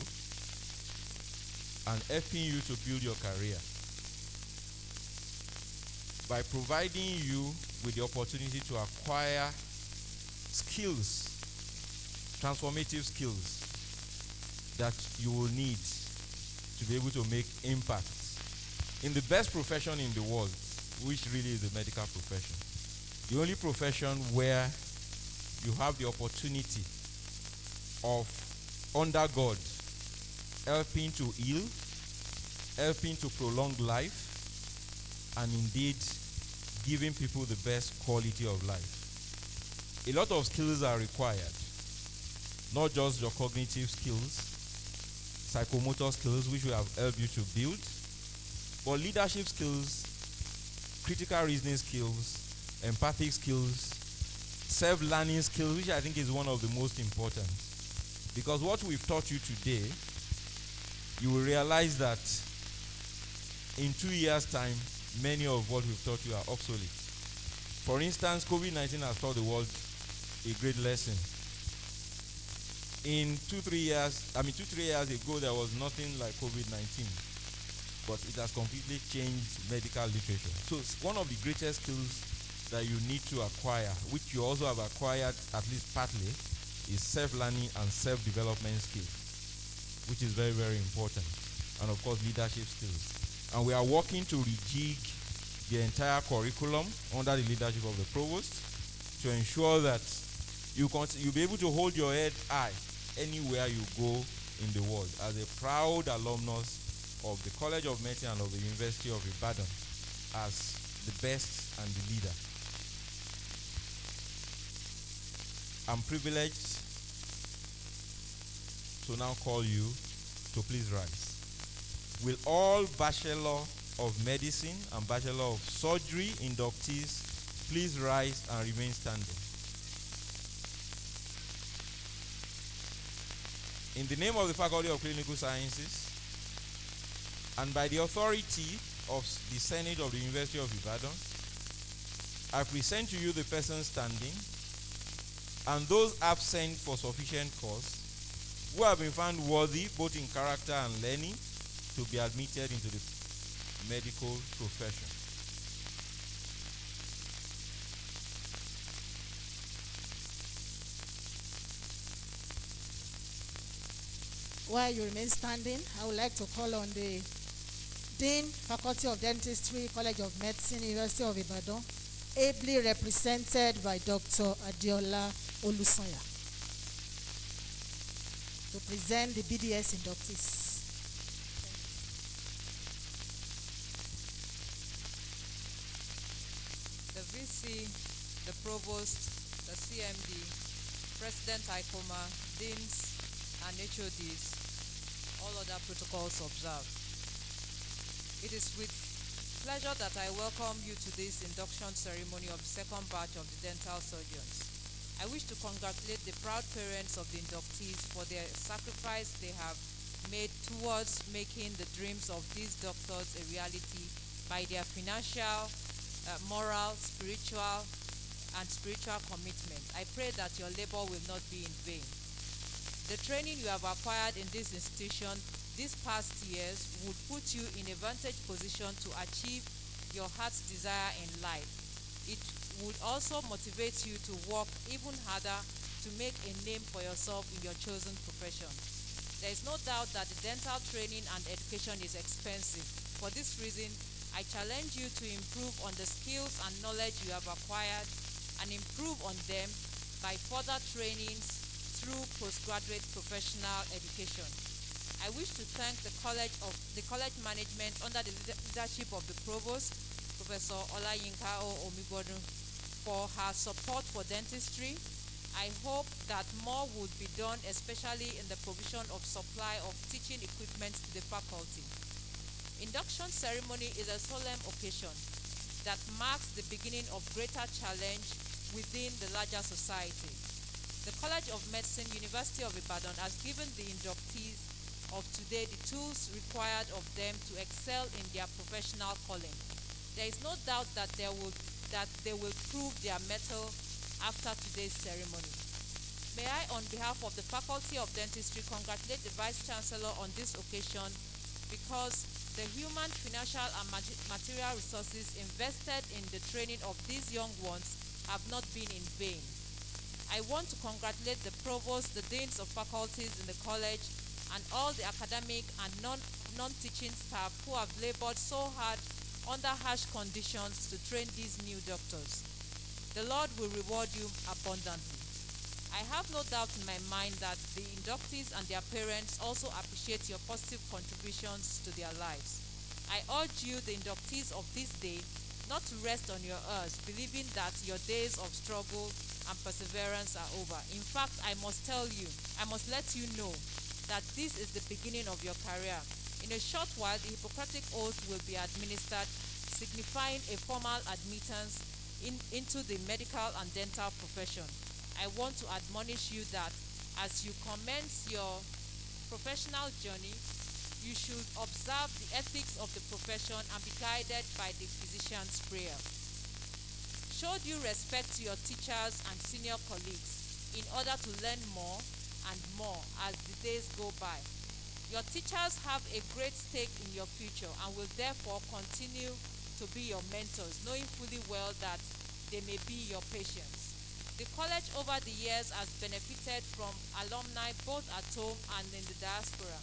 and helping you to build your career by providing you with the opportunity to acquire skills, transformative skills that you will need to be able to make impact in the best profession in the world, which really is the medical profession. The only profession where you have the opportunity of, under God, helping to heal, helping to prolong life, and indeed giving people the best quality of life. A lot of skills are required, not just your cognitive skills, psychomotor skills, which we have helped you to build, but leadership skills, critical reasoning skills, empathic skills, self-learning skills, which I think is one of the most important. Because what we've taught you today, you will realize that in 2 years' time, many of what we've taught you are obsolete. For instance, COVID-19 has taught the world a great lesson. In 2-3 years ago, there was nothing like COVID-19, but it has completely changed medical literature. So one of the greatest skills that you need to acquire, which you also have acquired at least partly, is self-learning and self-development skills, which is very, very important. And of course, leadership skills. And we are working to rejig the entire curriculum under the leadership of the Provost to ensure that you'll be able to hold your head high anywhere you go in the world as a proud alumnus of the College of Medicine and of the University of Ibadan as the best and the leader. I'm privileged to now call you to please rise. Will all Bachelor of Medicine and Bachelor of Surgery inductees please rise and remain standing? In the name of the Faculty of Clinical Sciences and by the authority of the Senate of the University of Ibadan, I present to you the persons standing and those absent for sufficient cause who have been found worthy both in character and learning to be admitted into the medical profession. While you remain standing, I would like to call on the Dean, Faculty of Dentistry, College of Medicine, University of Ibadan, ably represented by Dr. Adiola Olusanya, to present the BDS inductees. The VC, the Provost, the CMD, President ICOMA, Deans, and HODs, all other protocols observed. It is with pleasure that I welcome you to this induction ceremony of the second batch of the dental surgeons. I wish to congratulate the proud parents of the inductees for their sacrifice they have made towards making the dreams of these doctors a reality by their financial, moral, spiritual commitment. I pray that your labor will not be in vain. The training you have acquired in this institution these past years would put you in a vantage position to achieve your heart's desire in life. It would also motivate you to work even harder to make a name for yourself in your chosen profession. There is no doubt that the dental training and education is expensive. For this reason, I challenge you to improve on the skills and knowledge you have acquired and improve on them by further trainings through postgraduate professional education. I wish to thank the college management under the leadership of the Provost, Professor Olayinka Omibodun, for her support for dentistry. I hope that more would be done, especially in the provision of supply of teaching equipment to the faculty. Induction ceremony is a solemn occasion that marks the beginning of greater challenge within the larger society. The College of Medicine, University of Ibadan has given the inductees of today the tools required of them to excel in their professional calling. There is no doubt that they will prove their mettle after today's ceremony. May I, on behalf of the Faculty of Dentistry, congratulate the Vice Chancellor on this occasion, because the human, financial, and material resources invested in the training of these young ones have not been in vain. I want to congratulate the Provost, the Deans of faculties in the college, and all the academic and non-teaching staff who have labored so hard under harsh conditions to train these new doctors. The Lord will reward you abundantly. I have no doubt in my mind that the inductees and their parents also appreciate your positive contributions to their lives. I urge you, the inductees of this day, not to rest on your earth, believing that your days of struggle and perseverance are over. In fact, I must let you know that this is the beginning of your career. In a short while, the Hippocratic Oath will be administered, signifying a formal admittance into the medical and dental profession. I want to admonish you that as you commence your professional journey, you should observe the ethics of the profession and be guided by the physician's prayer. Show due respect to your teachers and senior colleagues in order to learn more and more as the days go by. Your teachers have a great stake in your future and will therefore continue to be your mentors, knowing fully well that they may be your patients. The college over the years has benefited from alumni both at home and in the diaspora.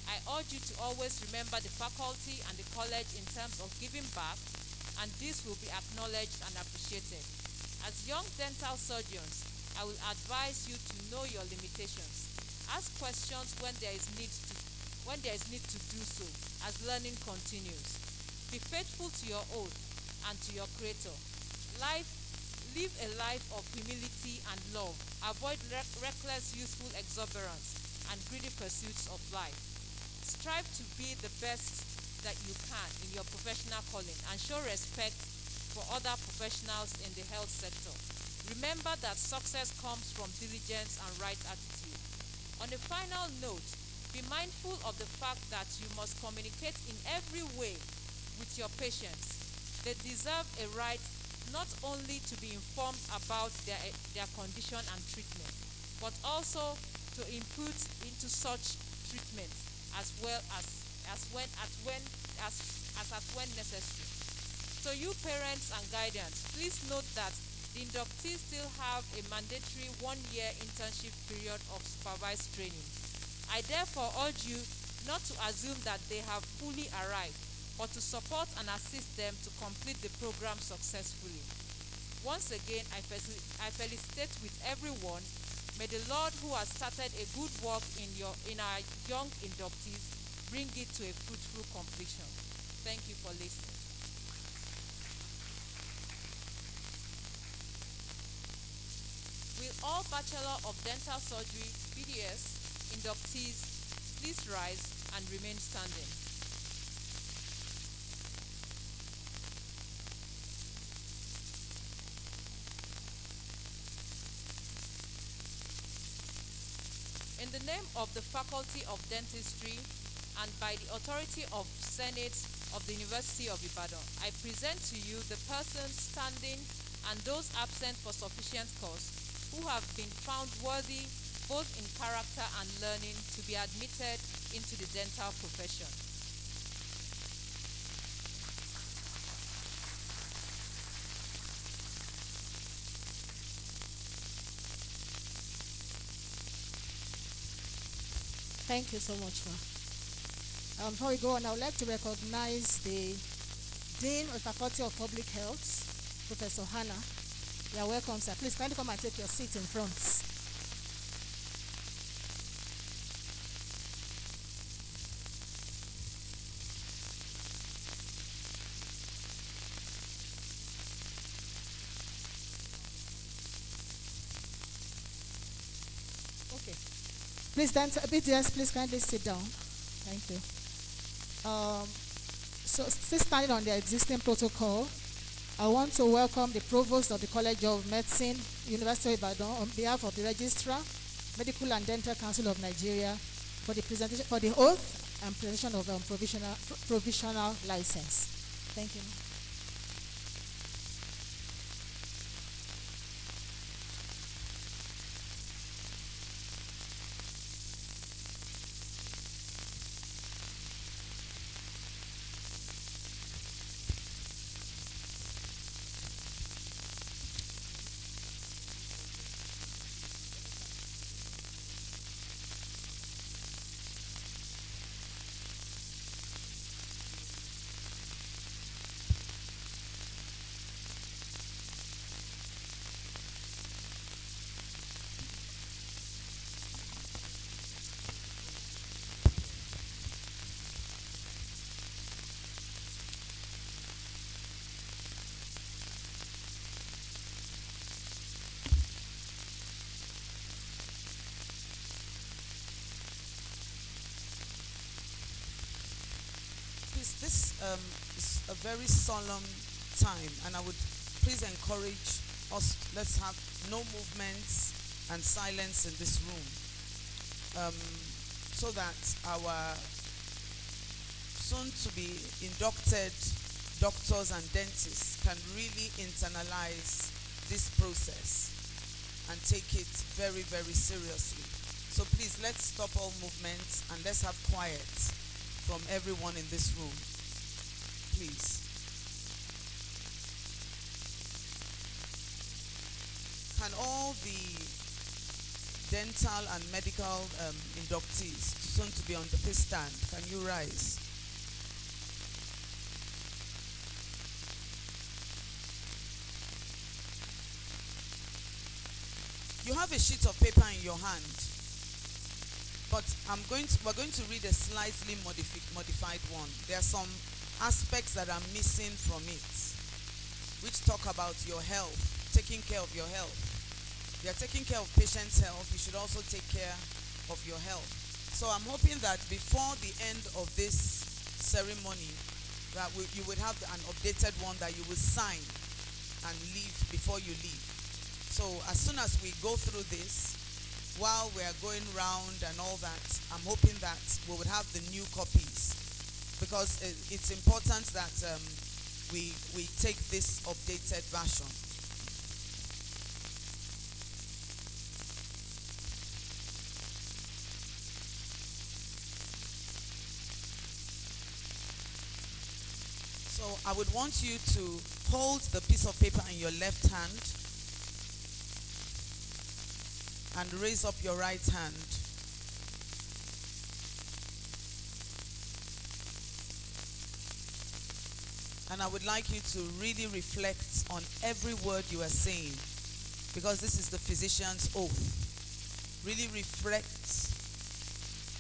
I urge you to always remember the faculty and the college in terms of giving back, and this will be acknowledged and appreciated. As young dental surgeons, I will advise you to know your limitations. Ask questions when there is need to do so, as learning continues. Be faithful to your oath and to your Creator. Live a life of humility and love. Avoid reckless, youthful exuberance and greedy pursuits of life. Strive to be the best that you can in your professional calling and show respect for other professionals in the health sector. Remember that success comes from diligence and right attitude. On a final note, be mindful of the fact that you must communicate in every way with your patients. They deserve a right not only to be informed about their condition and treatment, but also to input into such treatment as well as as at when necessary. So you parents and guardians, please note that the inductees still have a mandatory 1-year internship period of supervised training. I therefore urge you not to assume that they have fully arrived, but to support and assist them to complete the program successfully. Once again, I felicitate with everyone. May the Lord, who has started a good work in our young inductees, bring it to a fruitful completion. Thank you for listening. Will all Bachelor of Dental Surgery BDS inductees please rise and remain standing. In the name of the Faculty of Dentistry and by the authority of Senate of the University of Ibadan, I present to you the persons standing and those absent for sufficient cause who have been found worthy both in character and learning to be admitted into the dental profession. Thank you so much, ma. Before we go on, I would like to recognize the Dean of the Faculty of Public Health, Professor Hannah. You are welcome, sir. Please kindly come and take your seat in front. Okay. Please, BDS, please kindly sit down. Thank you. So, still standing on the existing protocol, I want to welcome the Provost of the College of Medicine, University of Ibadan, on behalf of the Registrar, Medical and Dental Council of Nigeria, for the presentation, for the oath and presentation of provisional license. Thank you. This is a very solemn time, and I would please encourage us, let's have no movements and silence in this room, so that our soon-to-be inducted doctors and dentists can really internalize this process and take it very, very seriously. So please, let's stop all movements and let's have quiet from everyone in this room, please. Can all the dental and medical inductees, soon to be on the please stand, can you rise? You have a sheet of paper in your hand, but we're going to read a slightly modified one. There are some aspects that are missing from it, which talk about your health, taking care of your health. You are taking care of patients' health, you should also take care of your health. So I'm hoping that before the end of this ceremony, that you would have an updated one that you will sign and leave before you leave. So as soon as we go through this, while we are going round and all that, I'm hoping that we would have the new copies, because it's important that we take this updated version. So I would want you to hold the piece of paper in your left hand and raise up your right hand. And I would like you to really reflect on every word you are saying, because this is the physician's oath. Really reflect,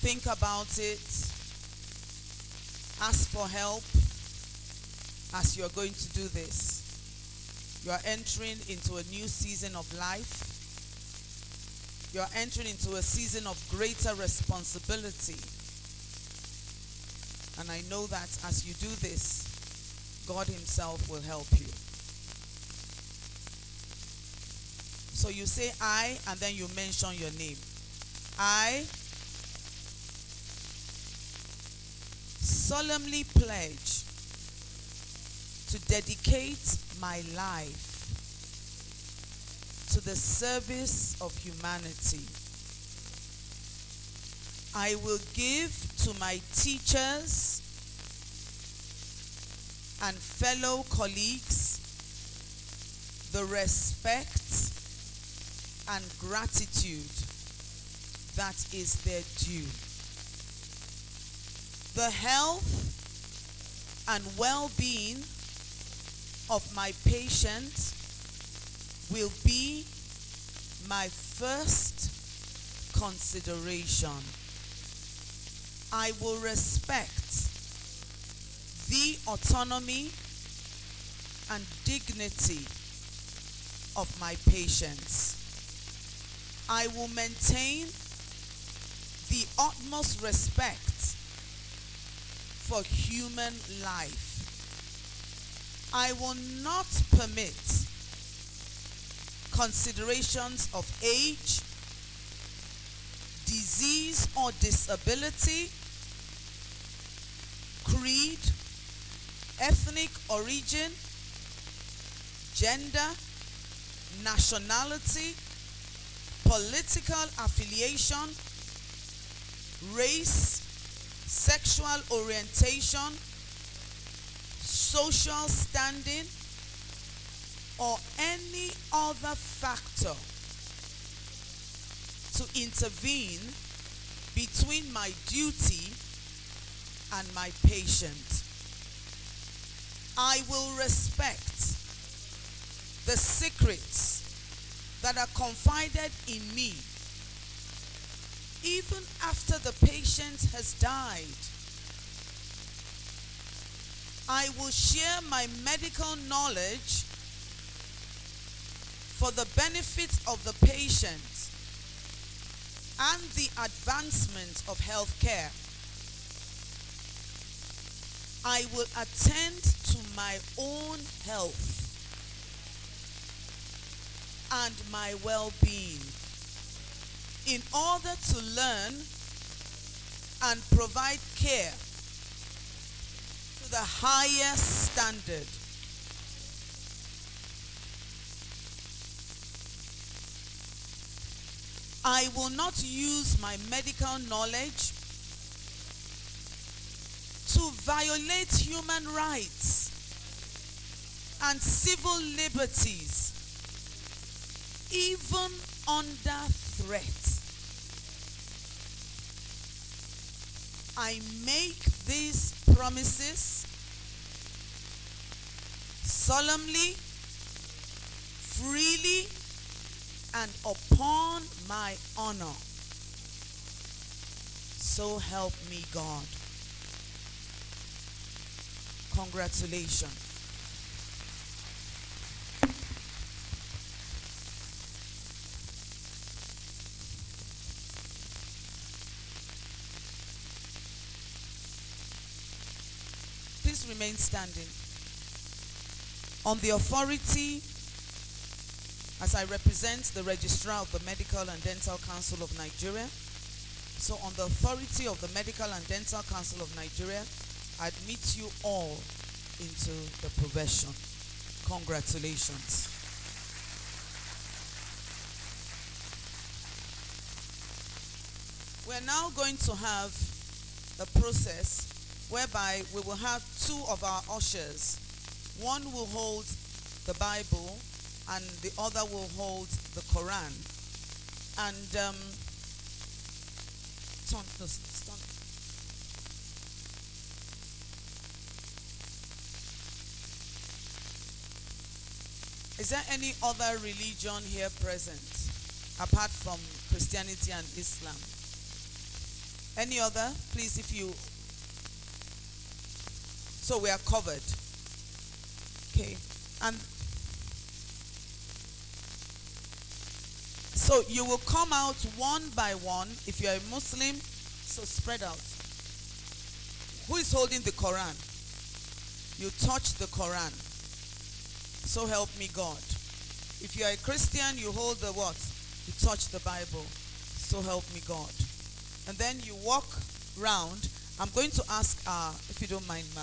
think about it, ask for help as you are going to do this. You are entering into a new season of life. You are entering into a season of greater responsibility. And I know that as you do this, God himself will help you. So you say I, and then you mention your name. I solemnly pledge to dedicate my life to the service of humanity. I will give to my teachers and fellow colleagues the respect and gratitude that is their due. The health and well-being of my patient will be my first consideration. I will respect the autonomy and dignity of my patients. I will maintain the utmost respect for human life. I will not permit considerations of age, disease or disability, creed, ethnic origin, gender, nationality, political affiliation, race, sexual orientation, social standing, or any other factor to intervene between my duty and my patient. I will respect the secrets that are confided in me even after the patient has died. I will share my medical knowledge for the benefit of the patient and the advancement of health care. I will attend to my own health and my well-being in order to learn and provide care to the highest standard. I will not use my medical knowledge to violate human rights and civil liberties, even under threat. I make these promises solemnly, freely, and upon my honor. So help me God. Congratulations. Please remain standing. On the authority, as I represent the Registrar of the Medical and Dental Council of Nigeria, so on the authority of the Medical and Dental Council of Nigeria, I admit you all into the profession. Congratulations. We're now going to have the process whereby we will have two of our ushers. One will hold the Bible and the other will hold the Quran. And is there any other religion here present apart from Christianity and Islam? Any other? Please, if you... So we are covered. Okay. And so you will come out one by one. If you are a Muslim, so spread out. Who is holding the Quran? You touch the Quran. So help me God. If you are a Christian, you hold the what? You touch the Bible. So help me God. And then you walk round. I'm going to ask, if you don't mind, ma,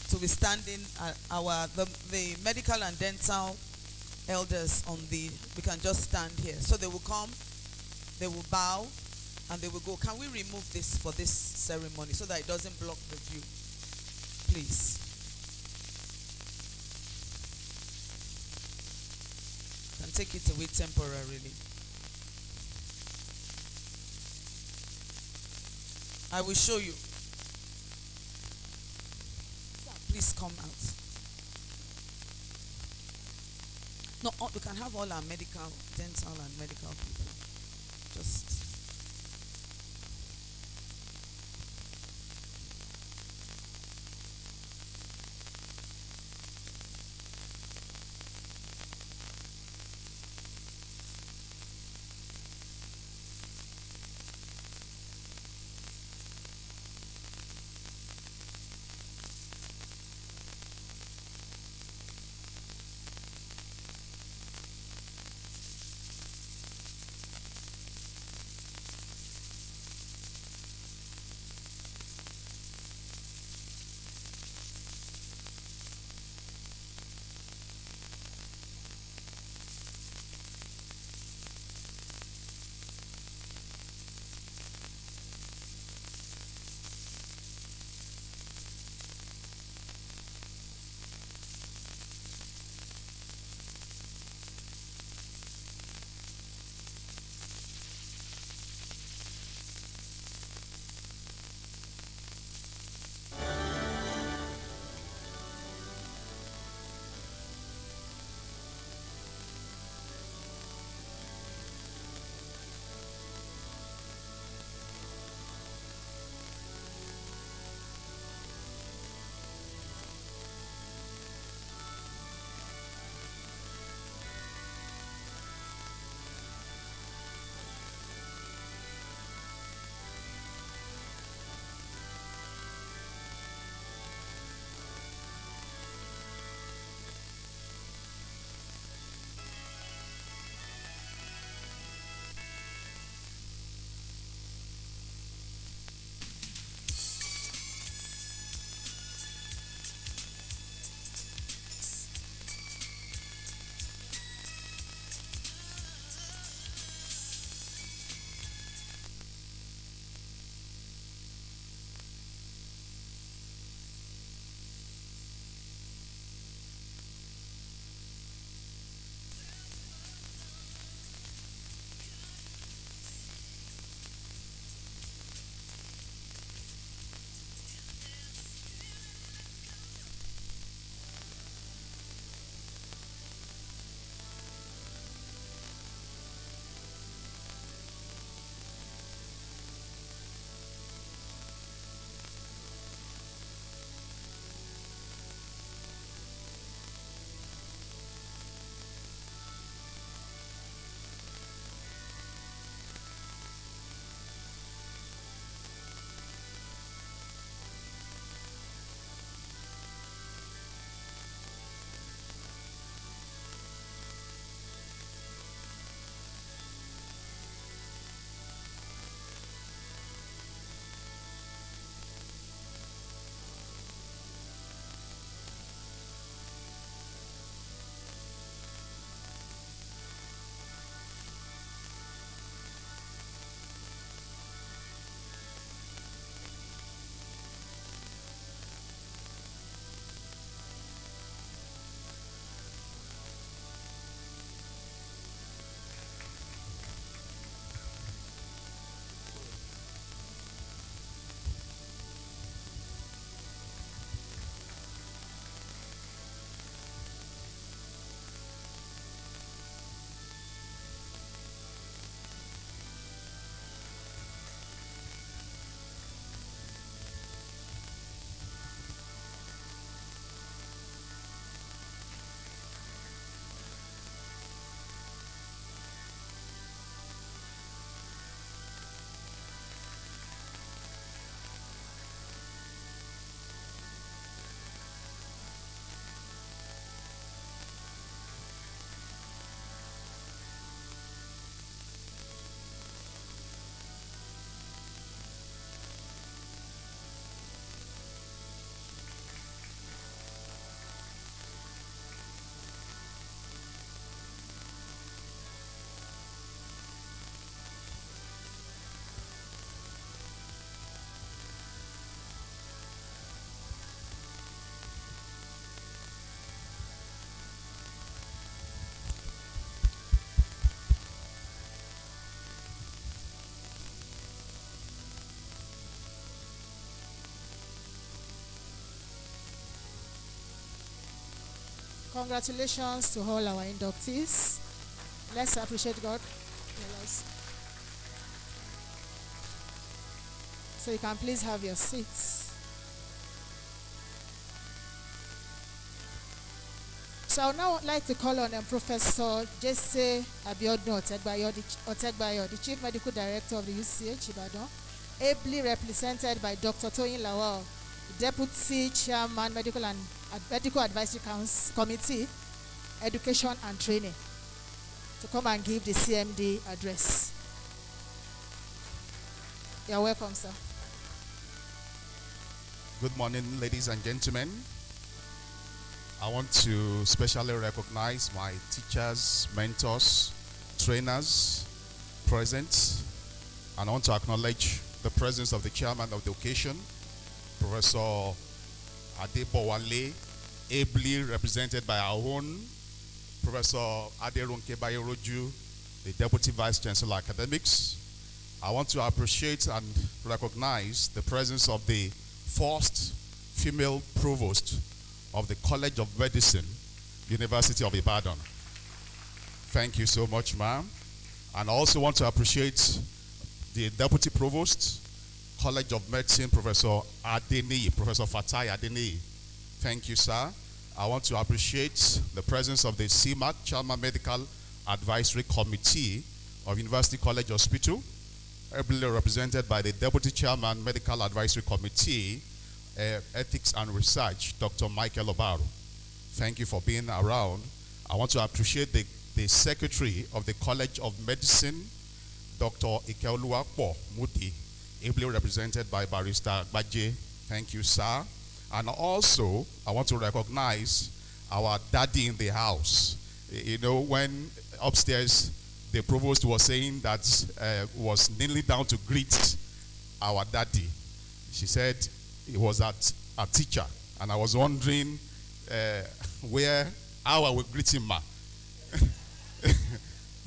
to be standing the medical and dental elders on the, we can just stand here. So they will come, they will bow, and they will go. Can we remove this for this ceremony so that it doesn't block the view? Please. Can take it away temporarily. I will show you. Please come out. No, we can have all our medical, dental and medical people. Just... Congratulations to all our inductees. Let's appreciate God. Yes. So you can please have your seats. So I would now like to call on Professor Jesse Abiodun Otegbayo, the Chief Medical Director of the UCH Ibadan, ably represented by Dr. Toyin Lawal, Deputy Chairman, Medical Advisory Committee, Education and Training, to come and give the CMD address. You're welcome, sir. Good morning, ladies and gentlemen. I want to specially recognize my teachers, mentors, trainers present, and I want to acknowledge the presence of the chairman of the occasion, Professor Adebowale, ably represented by our own Professor Aderonke Bayoroju, the Deputy Vice Chancellor Academics. I want to appreciate and recognize the presence of the first female provost of the College of Medicine, University of Ibadan. Thank you so much, ma'am. And I also want to appreciate the Deputy Provost, College of Medicine, Professor Adeni, Professor Fatai Adeni. Thank you, sir. I want to appreciate the presence of the CMAC, Chairman Medical Advisory Committee of University College Hospital, ably represented by the Deputy Chairman, Medical Advisory Committee, Ethics and Research, Dr. Michael Obaru. Thank you for being around. I want to appreciate the Secretary of the College of Medicine, Dr. Ikeoluwapo Mudi, ably represented by Barrister Baje. Thank you, sir. And also, I want to recognize our daddy in the house. You know, when upstairs the provost was saying that was kneeling down to greet our daddy, she said he was at a teacher, and I was wondering how I would greet him, ma.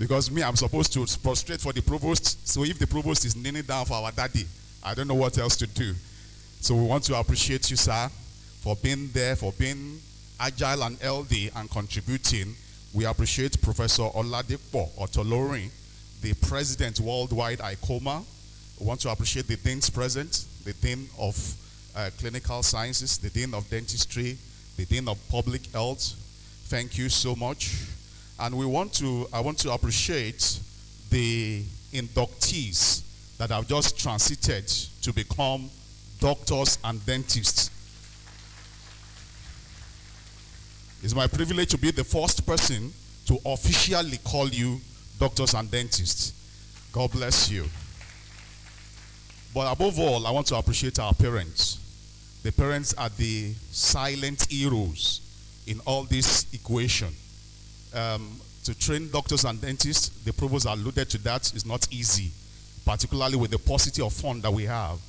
Because me, I'm supposed to prostrate for the provost. So if the provost is kneeling down for our daddy, I don't know what else to do. So we want to appreciate you, sir, for being there, for being agile and healthy and contributing. We appreciate Professor Oladipo Otolorin, the President Worldwide ICOMA. We want to appreciate the deans present, the Dean of Clinical Sciences, the Dean of Dentistry, the Dean of Public Health. Thank you so much. And I want to appreciate the inductees that have just transited to become doctors and dentists. It's my privilege to be the first person to officially call you doctors and dentists. God bless you. But above all, I want to appreciate our parents. The parents are the silent heroes in all this equation. To train doctors and dentists, the provost alluded to that, is not easy, particularly with the paucity of fund that we have.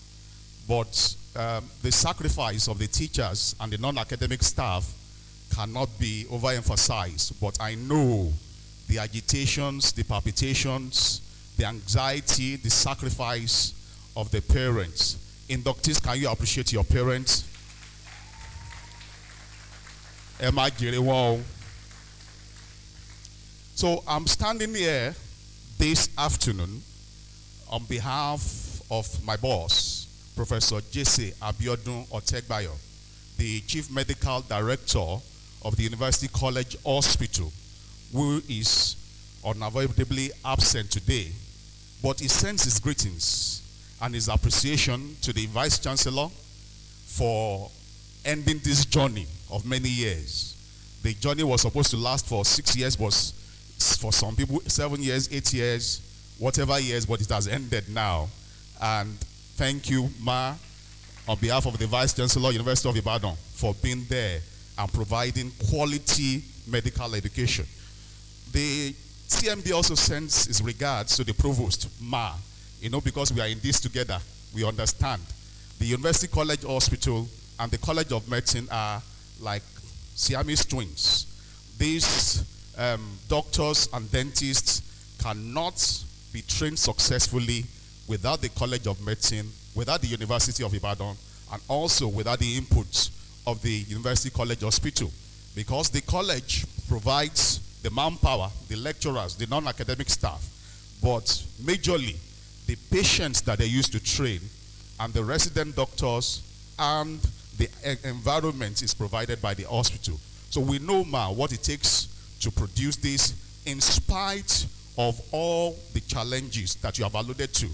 But the sacrifice of the teachers and the non-academic staff cannot be overemphasized. But I know the agitations, the palpitations, the anxiety, the sacrifice of the parents. Inductees, can you appreciate your parents? Emma Jirewong. So I'm standing here this afternoon on behalf of my boss, Professor Jesse Abiodun Otegbayo, the Chief Medical Director of the University College Hospital, who is unavoidably absent today, but he sends his greetings and his appreciation to the Vice Chancellor for ending this journey of many years. The journey was supposed to last for 6 years, but for some people 7 years, 8 years, whatever years, but it has ended now. And thank you, Ma, on behalf of the Vice Chancellor, University of Ibadan, for being there and providing quality medical education. The CMD also sends his regards to the Provost, Ma. You know, because we are in this together, we understand. The University College Hospital and the College of Medicine are like Siamese twins. These doctors and dentists cannot be trained successfully without the College of Medicine, without the University of Ibadan, and also without the input of the University College Hospital. because the college provides the manpower, the lecturers, the non-academic staff, but majorly the patients that they use to train and the resident doctors and the environment is provided by the hospital. So we know what it takes to produce this in spite of all the challenges that you have alluded to.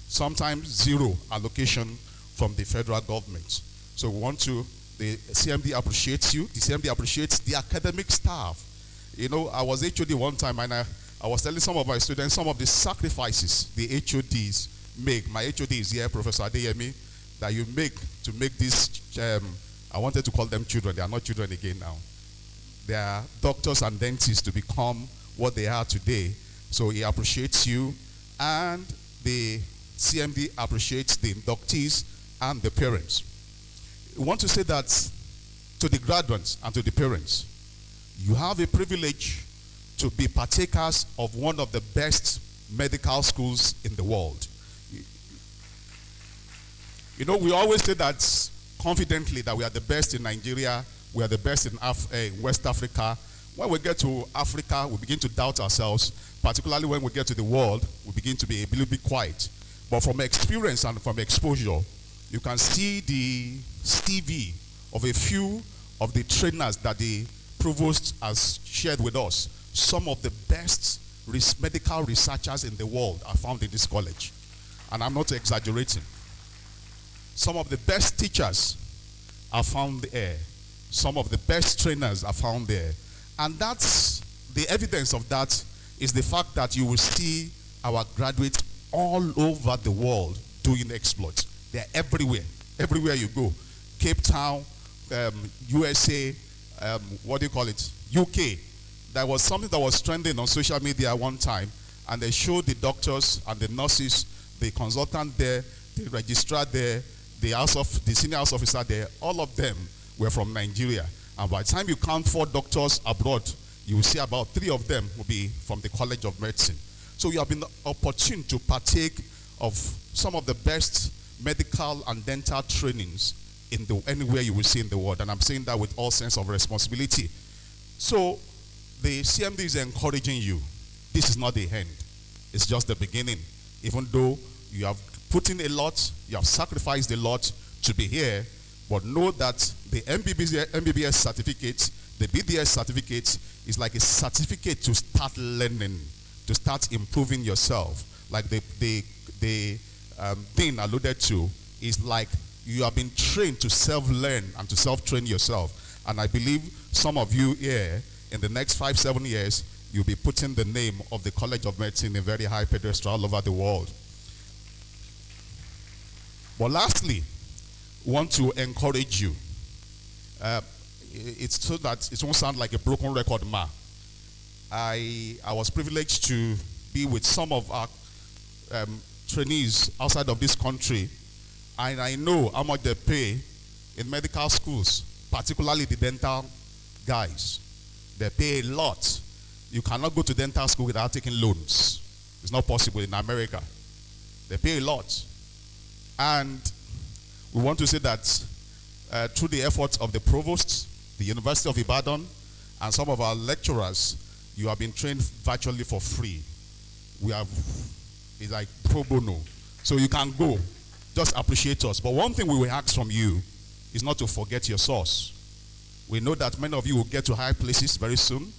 Sometimes zero allocation from the federal government. So we want to, the CMD appreciates you, the CMD appreciates the academic staff. You know, I was HOD one time and I was telling some of my students some of the sacrifices the HODs make. My HOD is here, Professor Adeyemi, that you make to make this, I wanted to call them children, they are not children again now. They are doctors and dentists to become what they are today. So he appreciates you, and the CMD appreciates the inductees and the parents. We want to say that to the graduates and to the parents, you have a privilege to be partakers of one of the best medical schools in the world. You know, we always say that confidently that we are the best in Nigeria, we are the best in West Africa. When we get to Africa, we begin to doubt ourselves, particularly when we get to the world, we begin to be a little bit quiet. But from experience and from exposure, you can see the CV of a few of the trainers that the Provost has shared with us. Some of the best medical researchers in the world are found in this college. And I'm not exaggerating. Some of the best teachers are found there. Some of the best trainers are found there. And that's the evidence of that is the fact that you will see our graduates all over the world doing exploits. They're everywhere. Everywhere you go. Cape Town, USA, what do you call it? UK. There was something that was trending on social media one time, and they showed the doctors and the nurses, the consultant there, the registrar there, the senior house officer there, all of them were from Nigeria. And by the time you count 4 doctors abroad, you will see about 3 of them will be from the College of Medicine. So you have been opportune to partake of some of the best medical and dental trainings anywhere you will see in the world. And I'm saying that with all sense of responsibility. So the CMD is encouraging you. This is not the end. It's just the beginning. Even though you have put in a lot, you have sacrificed a lot to be here, but know that the MBBS certificate, the BDS certificate, is like a certificate to start learning, to start improving yourself. Like the thing alluded to is like you have been trained to self-learn and to self-train yourself. And I believe some of you here, in the next 5-7 years, you'll be putting the name of the College of Medicine in a very high pedestal all over the world. But lastly, we want to encourage you. It's so that it won't sound like a broken record, I was privileged to be with some of our trainees outside of this country, and I know how much they pay in medical schools, particularly the dental guys. They pay a lot. You cannot go to dental school without taking loans. It's not possible in America. They pay a lot. And we want to say that through the efforts of the Provost, the University of Ibadan, and some of our lecturers, you have been trained virtually for free. It's like pro bono. So you can go. Just appreciate us. But one thing we will ask from you is not to forget your source. We know that many of you will get to high places very soon.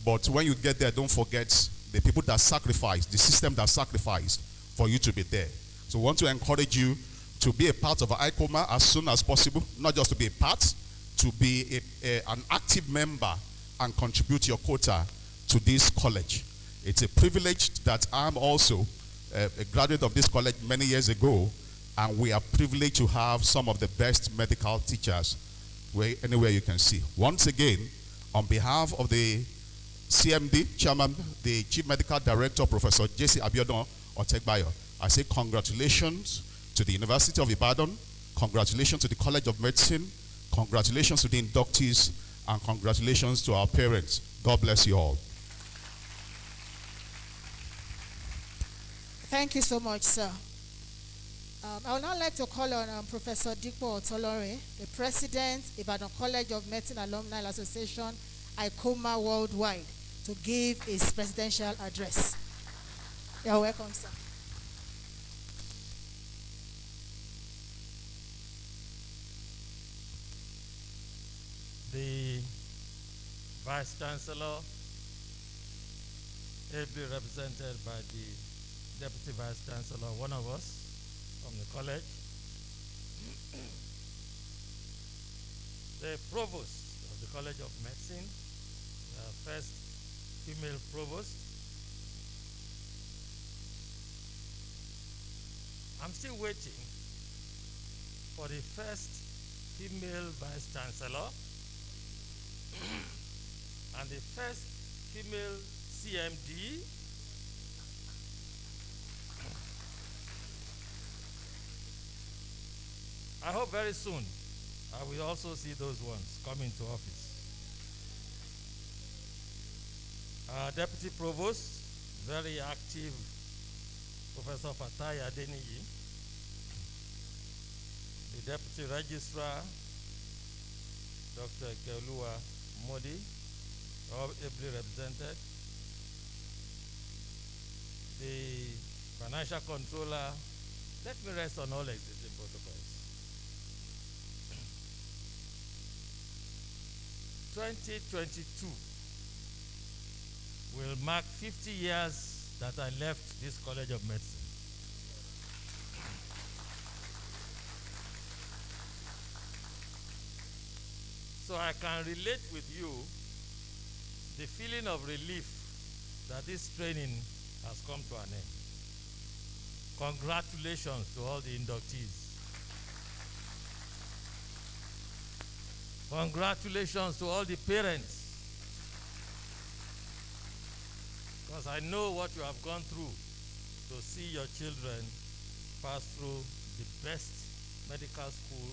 But when you get there, don't forget the people that sacrificed, the system that sacrificed for you to be there. So we want to encourage you to be a part of ICOMA as soon as possible. Not just to be a part, to be an active member and contribute your quota to this college. It's a privilege that I'm also a graduate of this college many years ago, and we are privileged to have some of the best medical teachers anywhere you can see. Once again, on behalf of the CMD Chairman, the Chief Medical Director, Professor J.C. Abiodun Otegbayo, I say congratulations to the University of Ibadan, congratulations to the College of Medicine, congratulations to the inductees, and congratulations to our parents. God bless you all. Thank you so much, sir. I would now like to call on Professor Dikpo Otolore, the President, Ibadan College of Medicine Alumni Association, ICOMA Worldwide, to give his presidential address. You're welcome, sir. The Vice Chancellor, ably represented by the Deputy Vice Chancellor, one of us from the college, the Provost of the College of Medicine, the first female Provost. I'm still waiting for the first female Vice Chancellor and the first female CMD. I hope very soon I will also see those ones come into office. Our Deputy Provost, very active, Professor Fatai Adeniyi, the Deputy Registrar, Dr. Keolua Modi, all ably represented, the Financial Controller. Let me rest on all existing protocols. 2022 will mark 50 years that I left this College of Medicine. So I can relate with you the feeling of relief that this training has come to an end. Congratulations to all the inductees. Congratulations to all the parents. Because I know what you have gone through to see your children pass through the best medical school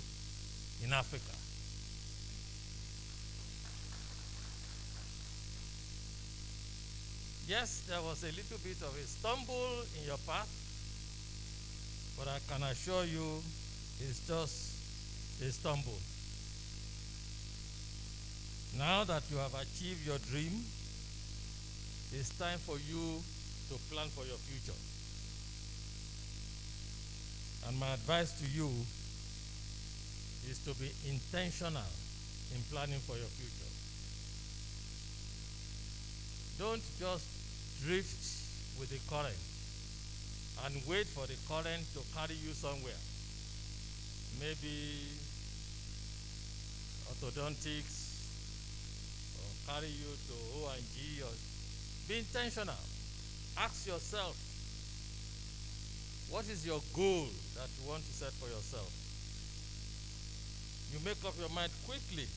in Africa. Yes, there was a little bit of a stumble in your path, but I can assure you it's just a stumble. Now that you have achieved your dream, it's time for you to plan for your future. And my advice to you is to be intentional in planning for your future. Don't just drift with the current and wait for the current to carry you somewhere. Maybe orthodontics, or carry you to O&G, or be intentional. Ask yourself, what is your goal that you want to set for yourself? You make up your mind quickly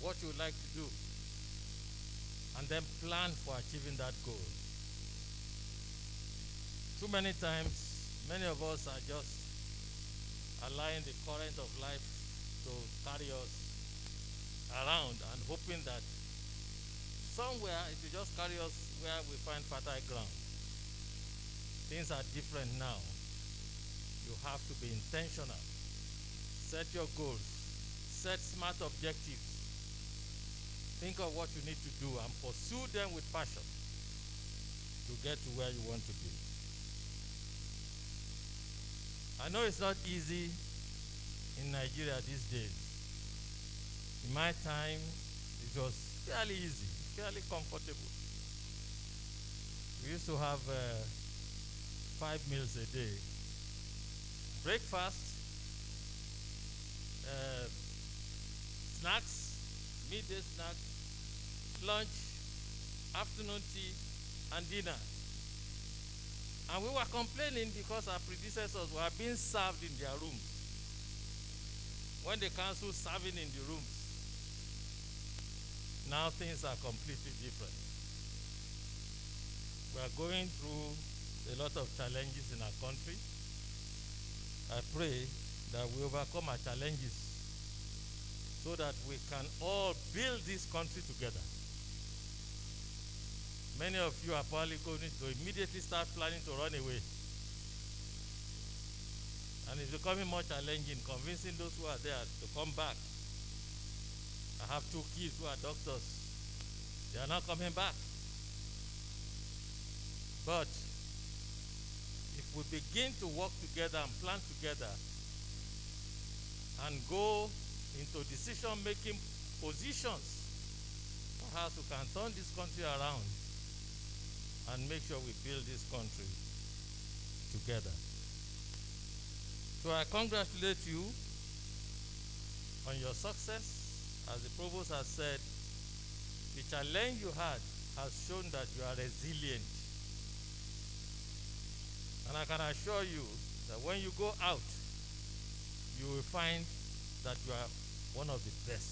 what you would like to do, and then plan for achieving that goal. Too many times, many of us are just allowing the current of life to carry us around and hoping that somewhere it will just carry us where we find fertile ground. Things are different now. You have to be intentional. Set your goals. Set smart objectives. Think of what you need to do and pursue them with passion to get to where you want to be. I know it's not easy in Nigeria these days. In my time, it was fairly easy, fairly comfortable. We used to have 5 meals a day. Breakfast, snacks, midday snacks, lunch, afternoon tea, and dinner. And we were complaining because our predecessors were being served in their rooms. When they canceled serving in the rooms, now things are completely different. We are going through a lot of challenges in our country. I pray that we overcome our challenges so that we can all build this country together. Many of you are probably going to immediately start planning to run away. And it's becoming more challenging convincing those who are there to come back. I have 2 kids who are doctors. They are not coming back. But if we begin to work together and plan together and go into decision-making positions, perhaps we can turn this country around and make sure we build this country together. So I congratulate you on your success. As the Provost has said, the challenge you had has shown that you are resilient. And I can assure you that when you go out, you will find that you are one of the best.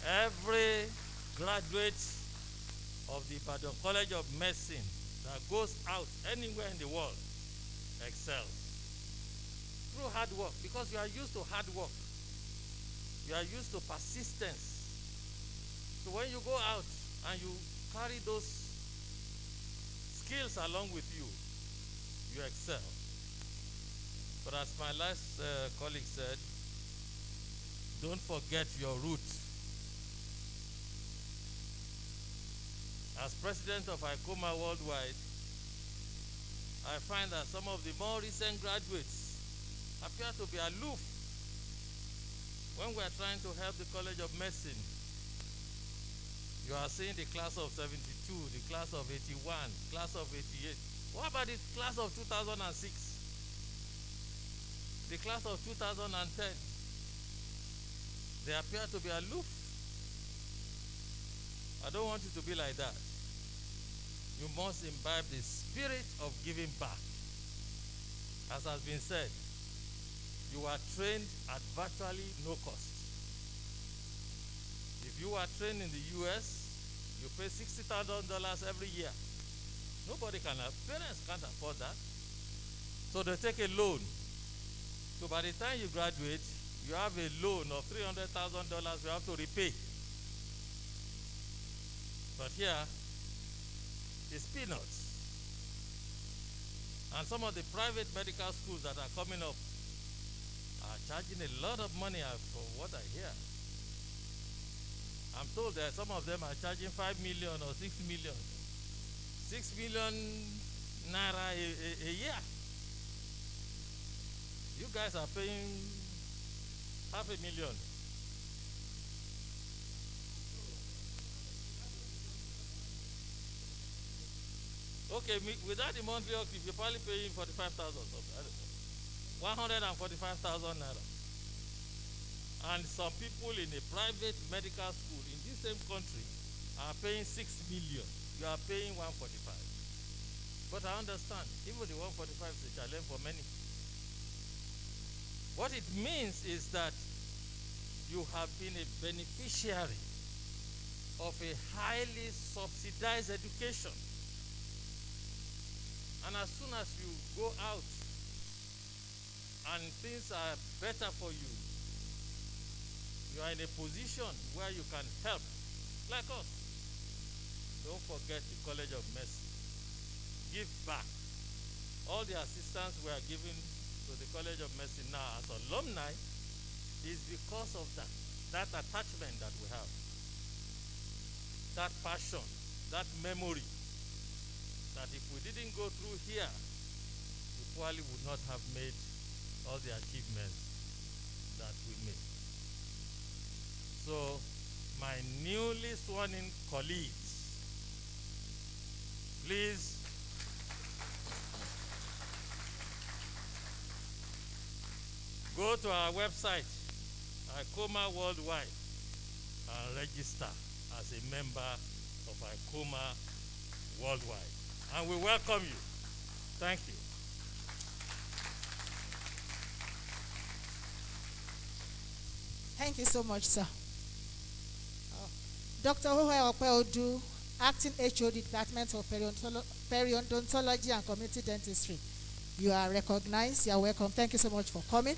Every graduate of the Ibadan College of Medicine that goes out anywhere in the world excels through hard work, because you are used to hard work. You are used to persistence. So when you go out and you carry those skills along with you, you excel. But as my last colleague said, don't forget your roots. As president of ICOMA Worldwide, I find that some of the more recent graduates appear to be aloof when we are trying to help the College of Medicine. You are seeing the class of 72, the class of 81, class of 88. What about the class of 2006? The class of 2010? They appear to be aloof. I don't want it to be like that. You must imbibe the spirit of giving back. As has been said, you are trained at virtually no cost. If you are trained in the US, you pay $60,000 every year. Nobody can, parents can't afford that. So they take a loan. So by the time you graduate, you have a loan of $300,000 you have to repay. But here, it's peanuts. And some of the private medical schools that are coming up are charging a lot of money for what I hear. I'm told that some of them are charging 5 million or 6 million. 6 million naira a year. You guys are paying $500,000. Okay, without the monthly octave, you're probably paying 45,000 or I don't know, 145,000 naira. And some people in a private medical school in this same country are paying 6 million. You are paying 145. But I understand, even the 145 is a challenge for many. What it means is that you have been a beneficiary of a highly subsidized education. And as soon as you go out and things are better for you, you are in a position where you can help, like us. Don't forget the College of Medicine. Give back. All the assistance we are giving to the College of Medicine now as alumni is because of that attachment that we have, that passion, that memory, that if we didn't go through here, we probably would not have made all the achievements that we made. So, my newly sworn in colleagues, please go to our website, ICOMA Worldwide, and register as a member of ICOMA Worldwide. And we welcome you. Thank you. Thank you so much, sir. Dr. Hohe Opeodu, Acting HOD, Department of Periodontology and Community Dentistry. You are recognized. You are welcome. Thank you so much for coming.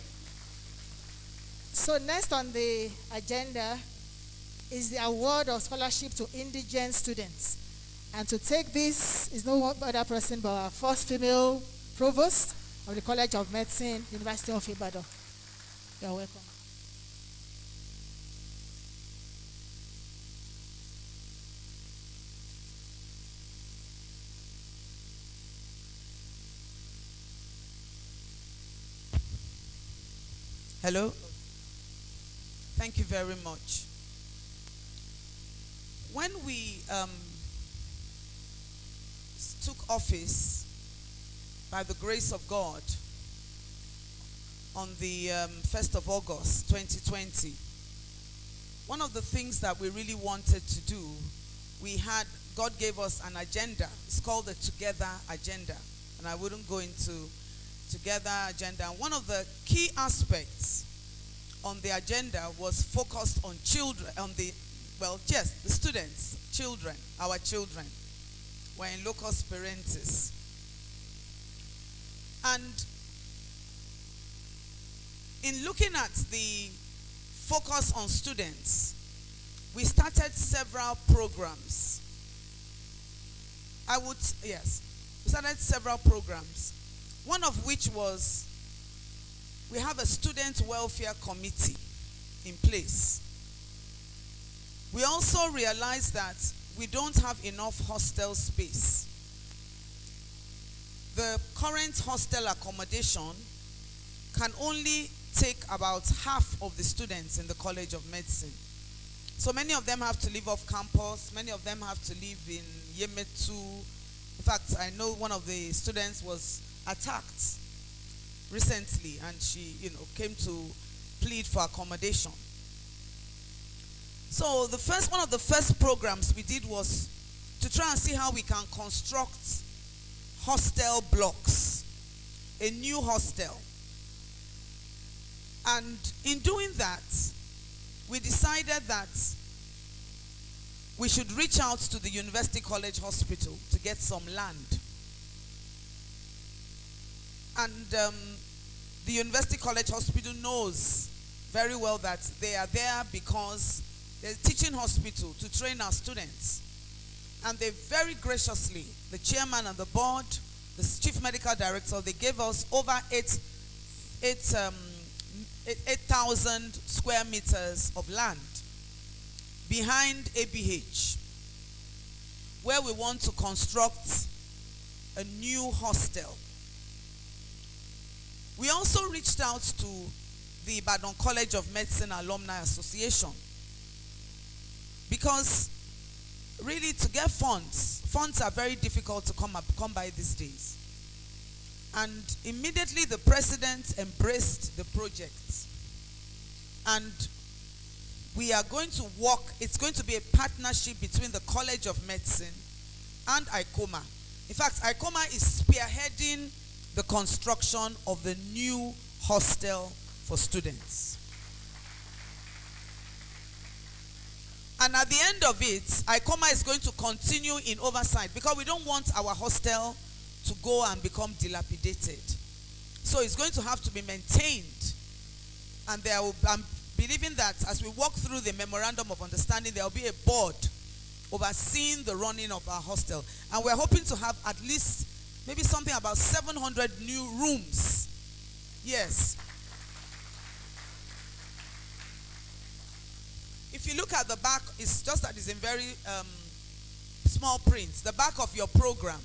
So next on the agenda is the award of scholarship to indigent students. And to take this is no other person but our first female Provost of the College of Medicine, University of Ibadan. You're welcome. Hello. Thank you very much. When we took office by the grace of God on the 1st of August 2020, one of the things that we really wanted to do, God gave us an agenda. It's called the Together Agenda. And I wouldn't go into Together Agenda. And one of the key aspects on the agenda was focused on children, the students, children, our children. We're in locus parentis. And in looking at the focus on students, we started several programs. We started several programs. One of which was, we have a student welfare committee in place. We also realized that we don't have enough hostel space. The current hostel accommodation can only take about half of the students in the College of Medicine. So many of them have to live off campus. Many of them have to live in Yemetu. In fact, I know one of the students was attacked recently, and she, came to plead for accommodation. So one of the first programs we did was to try and see how we can construct hostel blocks, a new hostel. And in doing that, we decided that we should reach out to the University College Hospital to get some land. And the University College Hospital knows very well that they are there because they're a teaching hospital to train our students. And they very graciously, the chairman and the board, the chief medical director, they gave us over 8,000 square meters of land behind ABH, where we want to construct a new hostel. We also reached out to the Ibadan College of Medicine Alumni Association because really to get funds are very difficult to come by these days. And immediately the president embraced the project. And we are going to work, it's going to be a partnership between the College of Medicine and ICOMA. In fact, ICOMA is spearheading the construction of the new hostel for students. And at the end of it, ICOMA is going to continue in oversight because we don't want our hostel to go and become dilapidated. So it's going to have to be maintained. And I'm believing that as we walk through the memorandum of understanding, there will be a board overseeing the running of our hostel. And we're hoping to have at least maybe something about 700 new rooms. Yes. If you look at the back, it's just that it's in very small print. The back of your program.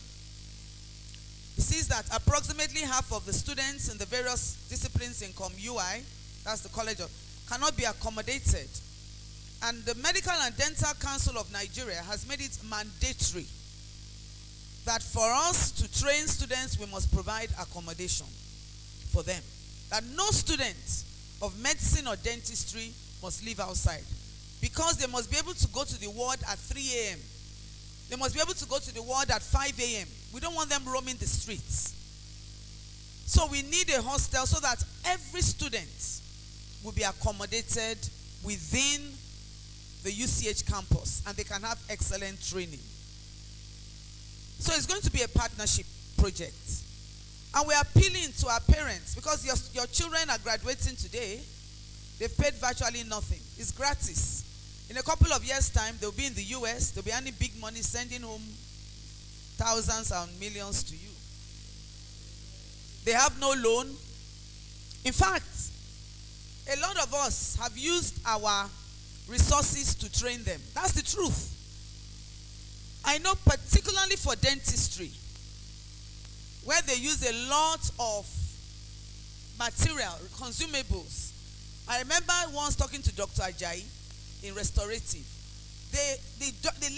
It says that approximately half of the students in the various disciplines in ComUI, that's the College of, cannot be accommodated. And the Medical and Dental Council of Nigeria has made it mandatory that for us to train students, we must provide accommodation for them. That no student of medicine or dentistry must live outside. Because they must be able to go to the ward at 3 a.m. They must be able to go to the ward at 5 a.m. We don't want them roaming the streets. So we need a hostel so that every student will be accommodated within the UCH campus and they can have excellent training. So it's going to be a partnership project. And we're appealing to our parents because your children are graduating today. They've paid virtually nothing. It's gratis. In a couple of years' time, they'll be in the US. They'll be earning big money, sending home thousands and millions to you. They have no loan. In fact, a lot of us have used our resources to train them. That's the truth. I know particularly for dentistry, where they use a lot of material, consumables. I remember once talking to Dr. Ajayi in restorative. The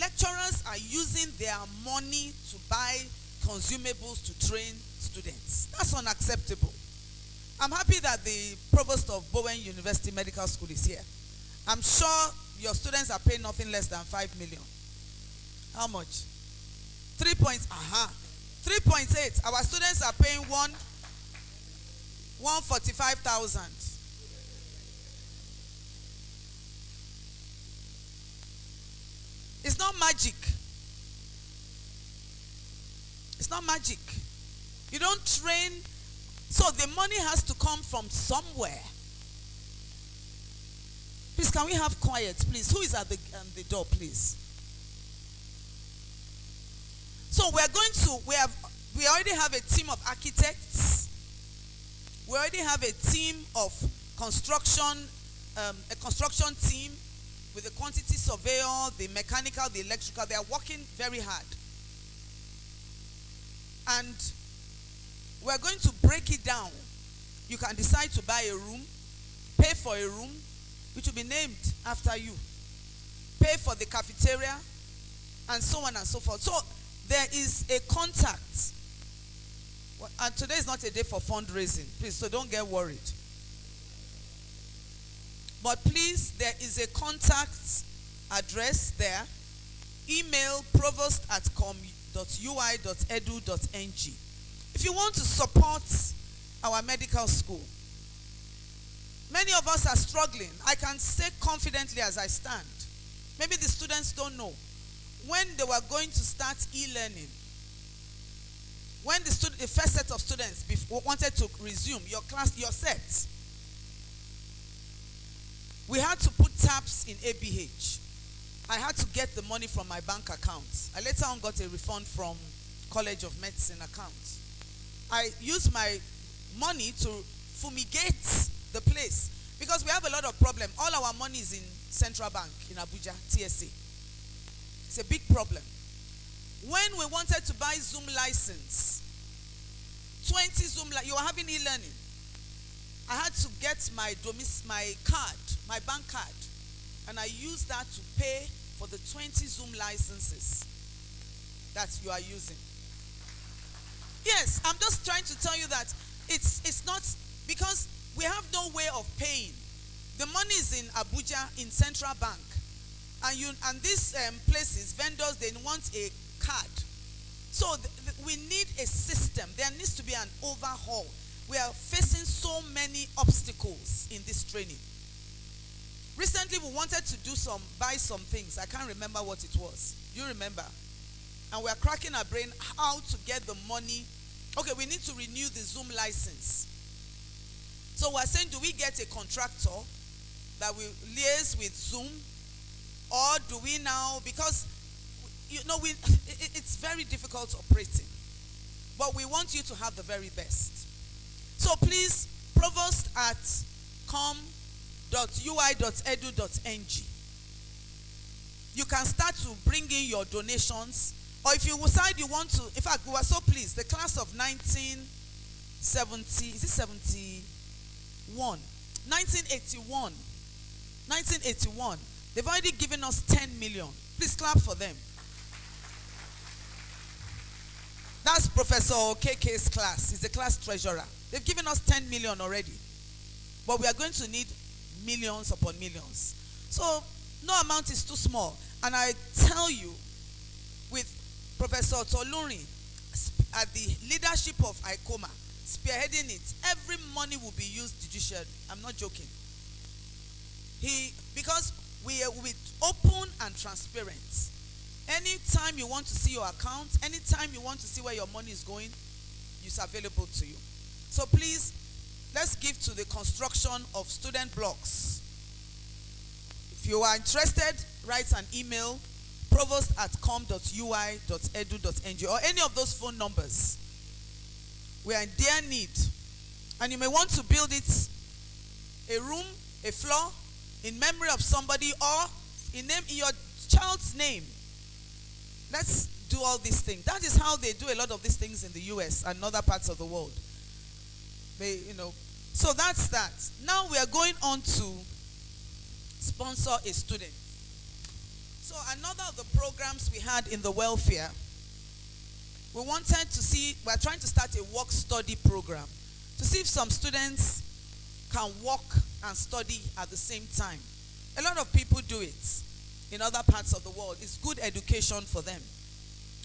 lecturers are using their money to buy consumables to train students. That's unacceptable. I'm happy that the Provost of Bowen University Medical School is here. I'm sure your students are paying nothing less than 5 million. How much? 3 points. 3.8. Our students are paying 145,000. It's not magic. It's not magic. You don't train, so the money has to come from somewhere. Please, can we have quiet, please? Who is at the door, please? So we already have a team of architects. We already have a team of construction, a construction team with the quantity surveyor, the mechanical, the electrical. They are working very hard. And we're going to break it down. You can decide to buy a room, pay for a room, which will be named after you, pay for the cafeteria, and so on and so forth. So there is a contact. And today is not a day for fundraising, please, so don't get worried. But please, there is a contact address there. Email provost@com.ui.edu.ng. If you want to support our medical school, many of us are struggling. I can say confidently as I stand. Maybe the students don't know. When they were going to start e-learning, when the first set of students wanted to resume your set, we had to put taps in ABH. I had to get the money from my bank account. I later on got a refund from College of Medicine account. I used my money to fumigate the place because we have a lot of problem. All our money is in Central Bank in Abuja, TSA. It's a big problem. When we wanted to buy Zoom license, 20 Zoom, you were having e-learning. I had to get my card, my bank card, and I used that to pay for the 20 Zoom licenses that you are using. Yes, I'm just trying to tell you that it's not, because we have no way of paying. The money is in Abuja in Central Bank, and these places, vendors, they want a card. So we need a system. There needs to be an overhaul. We are facing so many obstacles in this training. Recently, we wanted to buy some things. I can't remember what it was. You remember? And we are cracking our brain how to get the money. Okay, we need to renew the Zoom license. So we're saying, do we get a contractor that will liaise with Zoom? Or do we now, because, it's very difficult operating. But we want you to have the very best. So please, provost@com.ui.edu.ng. You can start to bring in your donations. Or if you decide you want to, in fact, we were so pleased. The class of 1981, they've already given us 10 million. Please clap for them. That's Professor KK's class. He's the class treasurer. They've given us 10 million already. But we are going to need millions upon millions. So no amount is too small. And I tell you, with Professor Toluri at the leadership of ICOMA, spearheading it, every money will be used judicially. I'm not joking. Because we are open and transparent. Anytime you want to see your account, anytime you want to see where your money is going, it's available to you. So please, let's give to the construction of student blocks. If you are interested, write an email, provost@com.ui.edu.ng, or any of those phone numbers. We are in dire need. And you may want to build it, a room, a floor, in memory of somebody, or in your child's name. Let's do all these things. That is how they do a lot of these things in the US and other parts of the world. So that's that. Now we are going on to sponsor a student. So another of the programs we had in the welfare, we wanted to see, we're trying to start a work study program to see if some students can work and study at the same time. A lot of people do it in other parts of the world. It's good education for them.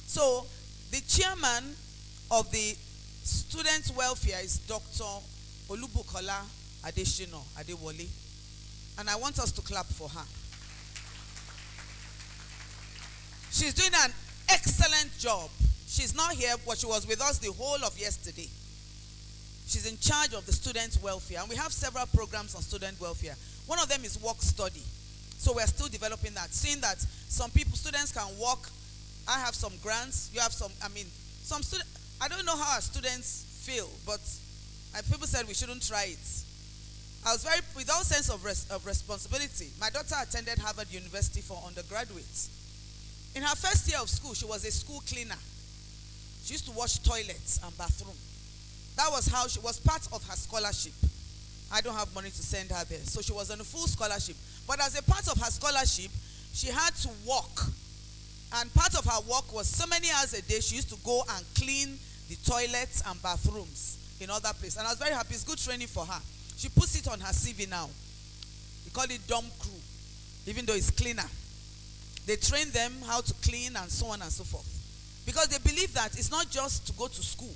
So the chairman of the student welfare is Dr. Olubukola Adeshino Adewole. And I want us to clap for her. She's doing an excellent job. She's not here, but she was with us the whole of yesterday. She's in charge of the student welfare. And we have several programs on student welfare. One of them is work study. So we're still developing that. Seeing that some students can work. I have some grants. You have some students. I don't know how our students feel, but people said we shouldn't try it. I was with all sense of responsibility. My daughter attended Harvard University for undergraduates. In her first year of school, she was a school cleaner. She used to wash toilets and bathroom. That was how she was part of her scholarship. I don't have money to send her there. So she was on a full scholarship. But as a part of her scholarship, she had to work. And part of her work was so many hours a day, she used to go and clean the toilets and bathrooms in other places. And I was very happy. It's good training for her. She puts it on her CV now. We call it dump crew, even though it's cleaner. They train them how to clean and so on and so forth. Because they believe that it's not just to go to school.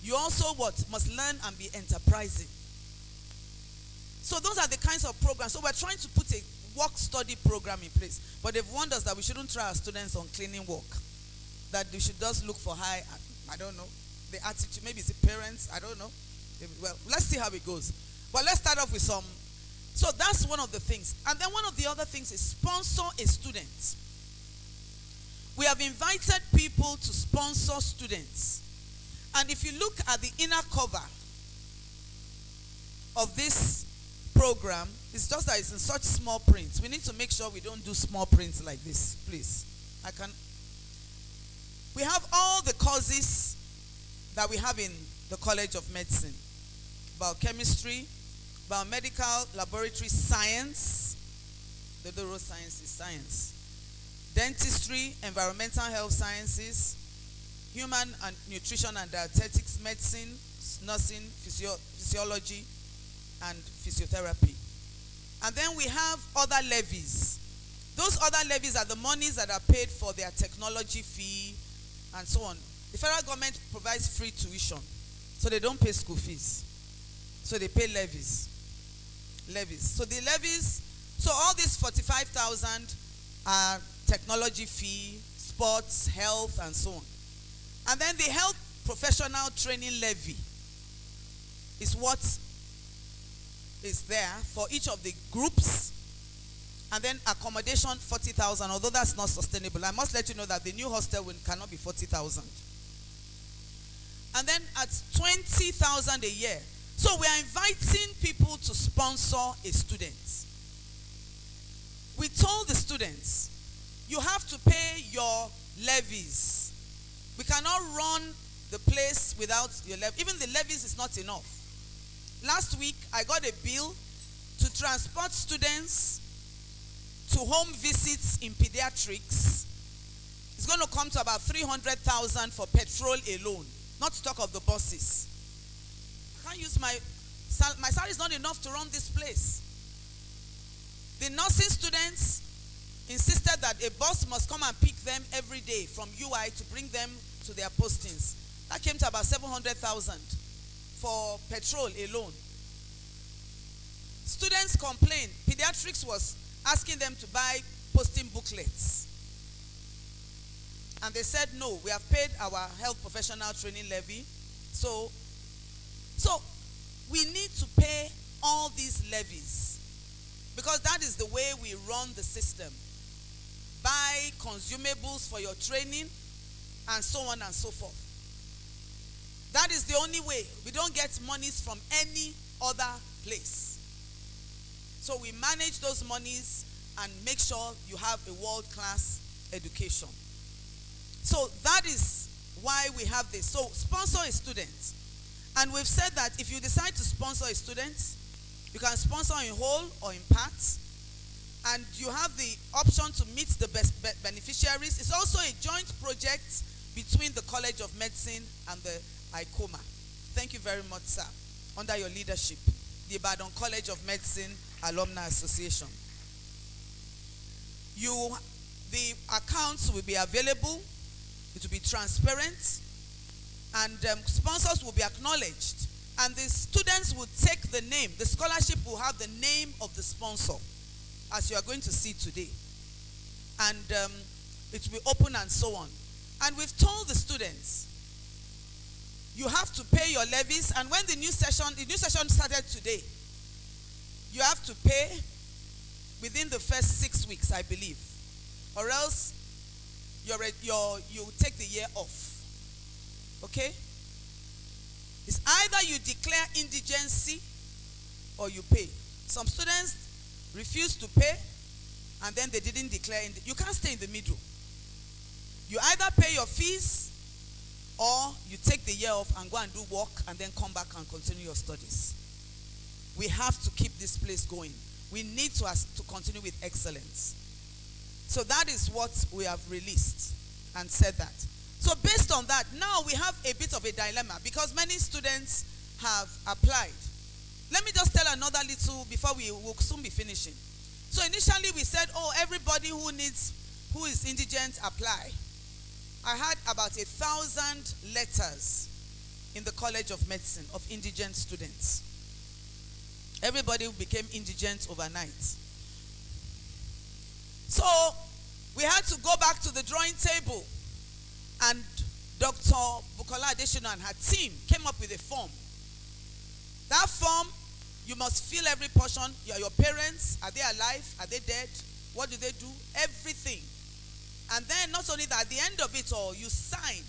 You also must learn and be enterprising. So those are the kinds of programs. So we're trying to put a work study program in place. But they've warned us that we shouldn't try our students on cleaning work. That we should just look for high, I don't know, the attitude. Maybe it's the parents, I don't know. Well, let's see how it goes. But let's start off with some. So that's one of the things. And then one of the other things is sponsor a student. We have invited people to sponsor students. And if you look at the inner cover of this program, it's just that it's in such small print. We need to make sure we don't do small prints like this, please. We have all the courses that we have in the College of Medicine. Biochemistry, biomedical laboratory science, the neuroscience is science. Dentistry, environmental health sciences, human and nutrition and dietetics, medicine, nursing, physiology, and physiotherapy. And then we have other levies. Those other levies are the monies that are paid for their technology fee and so on. The federal government provides free tuition, so they don't pay school fees. So they pay levies. So the levies, so all these 45,000 are technology fee, sports, health, and so on. And then the health professional training levy is what is there for each of the groups. And then accommodation, 40,000, although that's not sustainable. I must let you know that the new hostel cannot be 40,000. And then at 20,000 a year. So we are inviting people to sponsor a student. We told the students, you have to pay your levies. We cannot run the place without your levy. Even the levies is not enough. Last week, I got a bill to transport students to home visits in pediatrics. It's going to come to about 300,000 for petrol alone, not to talk of the buses. I can't use my salary is not enough to run this place. The nursing students insisted that a bus must come and pick them every day from UI to bring them to their postings. That came to about 700,000 for petrol alone. Students complained. Pediatrics was asking them to buy posting booklets. And they said, no, we have paid our health professional training levy. So we need to pay all these levies because that is the way we run the system. Buy consumables for your training and so on and so forth. That is the only way. We don't get monies from any other place. So we manage those monies and make sure you have a world-class education. So that is why we have this. So sponsor a student. And we've said that if you decide to sponsor a student, you can sponsor in whole or in parts. And you have the option to meet the best beneficiaries. It's also a joint project between the College of Medicine and the ICOMA. Thank you very much, sir. Under your leadership, the Ibadan College of Medicine Alumni Association. The accounts will be available. It will be transparent. And sponsors will be acknowledged. And the students will take the name. The scholarship will have the name of the sponsor, as you are going to see today. And it will be open and so on. And we've told the students, you have to pay your levies. And when the new session started today, you have to pay within the first 6 weeks, I believe. Or else you take the year off. Okay? It's either you declare indigency or you pay. Some students refuse to pay and then they didn't declare. You can't stay in the middle. You either pay your fees or you take the year off and go and do work and then come back and continue your studies. We have to keep this place going. We need to continue with excellence. So that is what we have released and said that. So based on that, now we have a bit of a dilemma because many students have applied. Let me just tell another little before we will soon be finishing. So initially we said, oh, everybody who is indigent, apply. I had about 1,000 letters in the College of Medicine of indigent students. Everybody became indigent overnight. So we had to go back to the drawing table, and Dr. Bukola Adesina and her team came up with a form. That form, you must fill every portion. Your parents, are they alive? Are they dead? What do they do? Everything. And then not only that, at the end of it all, you sign.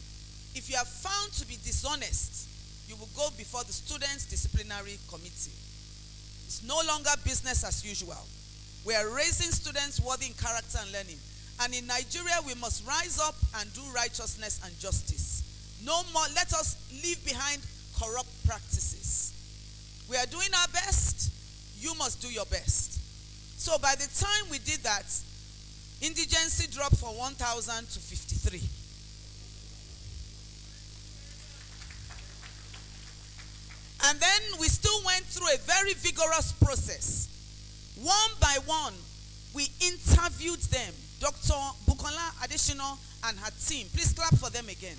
If you are found to be dishonest, you will go before the Students' Disciplinary Committee. It's no longer business as usual. We are raising students worthy in character and learning. And in Nigeria, we must rise up and do righteousness and justice. No more, let us leave behind corrupt practices. We are doing our best. You must do your best. So by the time we did that, indigency dropped from 1,000 to 53. And then we still went through a very vigorous process. One by one, we interviewed them. Dr. Bukola Adesina and her team. Please clap for them again.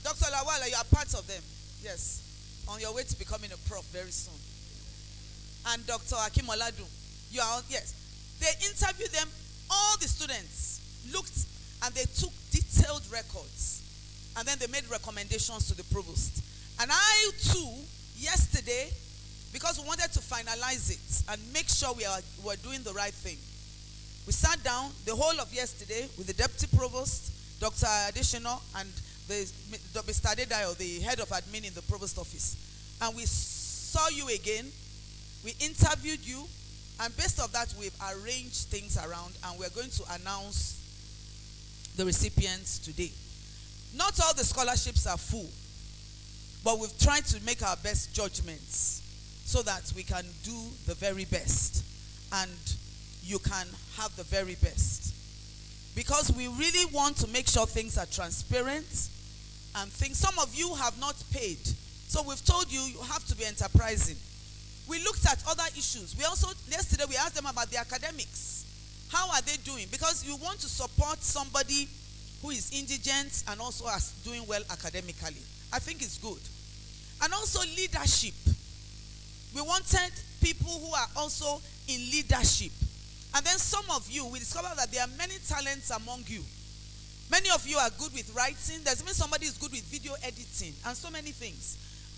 Dr. Lawala, you are part of them. Yes. On your way to becoming a prof very soon. And Dr. Akim Oladu, you are, yes. They interviewed them. All the students looked and they took detailed records. And then they made recommendations to the provost. And I too, yesterday, because we wanted to finalize it and make sure we were doing the right thing, we sat down the whole of yesterday with the deputy provost, Dr. Adesina, and Mr. Adedayo, the head of admin in the provost office. And we saw you again. We interviewed you. And based on that, we've arranged things around and we're going to announce the recipients today. Not all the scholarships are full, but we've tried to make our best judgments so that we can do the very best and you can have the very best. Because we really want to make sure things are transparent and things. Some of you have not paid. So we've told you, you have to be enterprising. We looked at other issues. We also, yesterday we asked them about the academics. How are they doing? Because you want to support somebody who is indigent and also is doing well academically. I think it's good. And also leadership. We wanted people who are also in leadership. And then some of you, we discovered that there are many talents among you. Many of you are good with writing. There's even somebody who's good with video editing and so many things.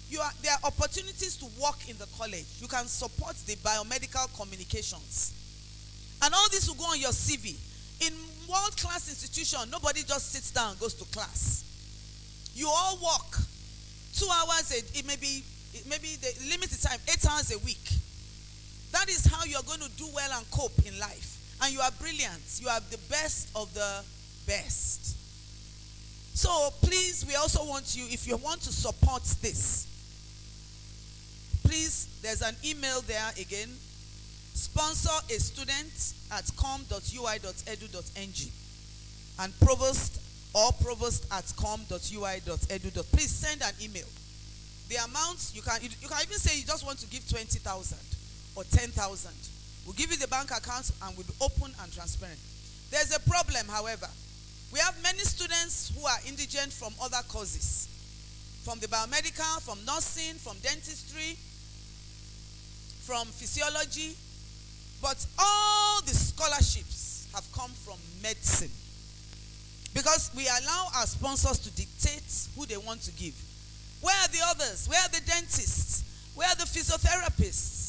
There are opportunities to work in the college. You can support the biomedical communications. And all this will go on your CV. In world-class institution, nobody just sits down and goes to class. You all work 2 hours, it may be the limited time, 8 hours a week. That is how you're going to do well and cope in life. And you are brilliant. You are the best of the best. So please, we also want you, if you want to support this, please, there's an email there again. Sponsor a student at com.ui.edu.ng and provost at com.ui.edu. Please send an email. The amount, you can even say you just want to give 20,000 or 10,000. We'll give you the bank account and we'll be open and transparent. There's a problem, however. We have many students who are indigent from other courses, from the biomedical, from nursing, from dentistry, from physiology, but all the scholarships have come from medicine. Because we allow our sponsors to dictate who they want to give. Where are the others? Where are the dentists? Where are the physiotherapists?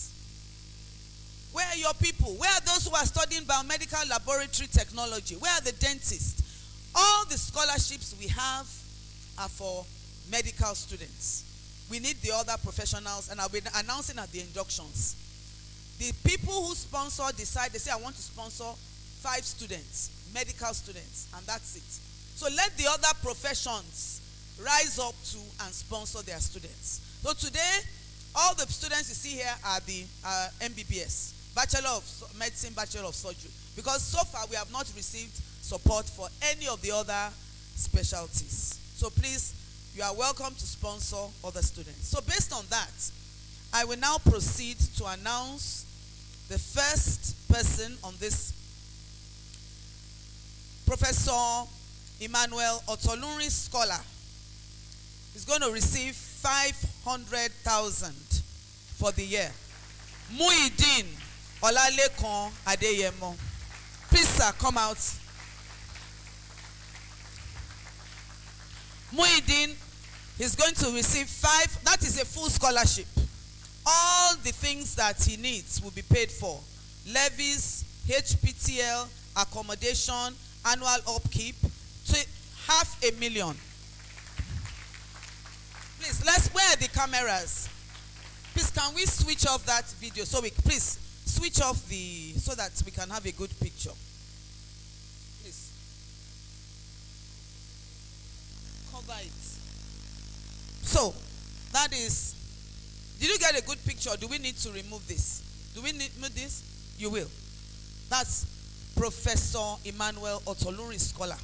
Where are your people? Where are those who are studying biomedical laboratory technology? Where are the dentists? All the scholarships we have are for medical students. We need the other professionals, and I'll be announcing at the inductions. The people who sponsor decide, they say, I want to sponsor 5 students, medical students, and that's it. So let the other professions rise up to and sponsor their students. So today, all the students you see here are the MBBS, Bachelor of Medicine, Bachelor of Surgery. Because so far we have not received support for any of the other specialties. So please, you are welcome to sponsor other students. So based on that, I will now proceed to announce the first person on this. Professor Emmanuel Otolunri Scholar is going to receive 500,000 for the year. Muideen Olalekan Adeyemo. Please, sir, come out. Muideen is going to receive 5, that is a full scholarship. All the things that he needs will be paid for. Levies, HPTL, accommodation, annual upkeep, to 500,000. Please, where are the cameras? Please, can we switch off that video please switch off so that we can have a good picture. Please. Cover it. So, that is, did you get a good picture? Do we need to remove this? Do we need to remove this? You will. That's Professor Emmanuel Otolunri Scholar.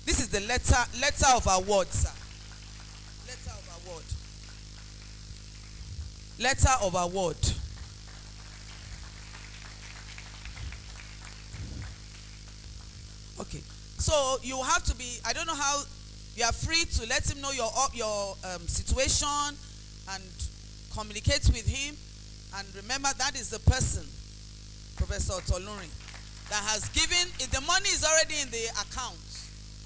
This is the letter of award, sir. Letter of award. Letter of award. Okay. So you have to be, I don't know how, you are free to let him know your situation and communicate with him. And remember, that is the person, Professor Otolunri, that has given, if the money is already in the account,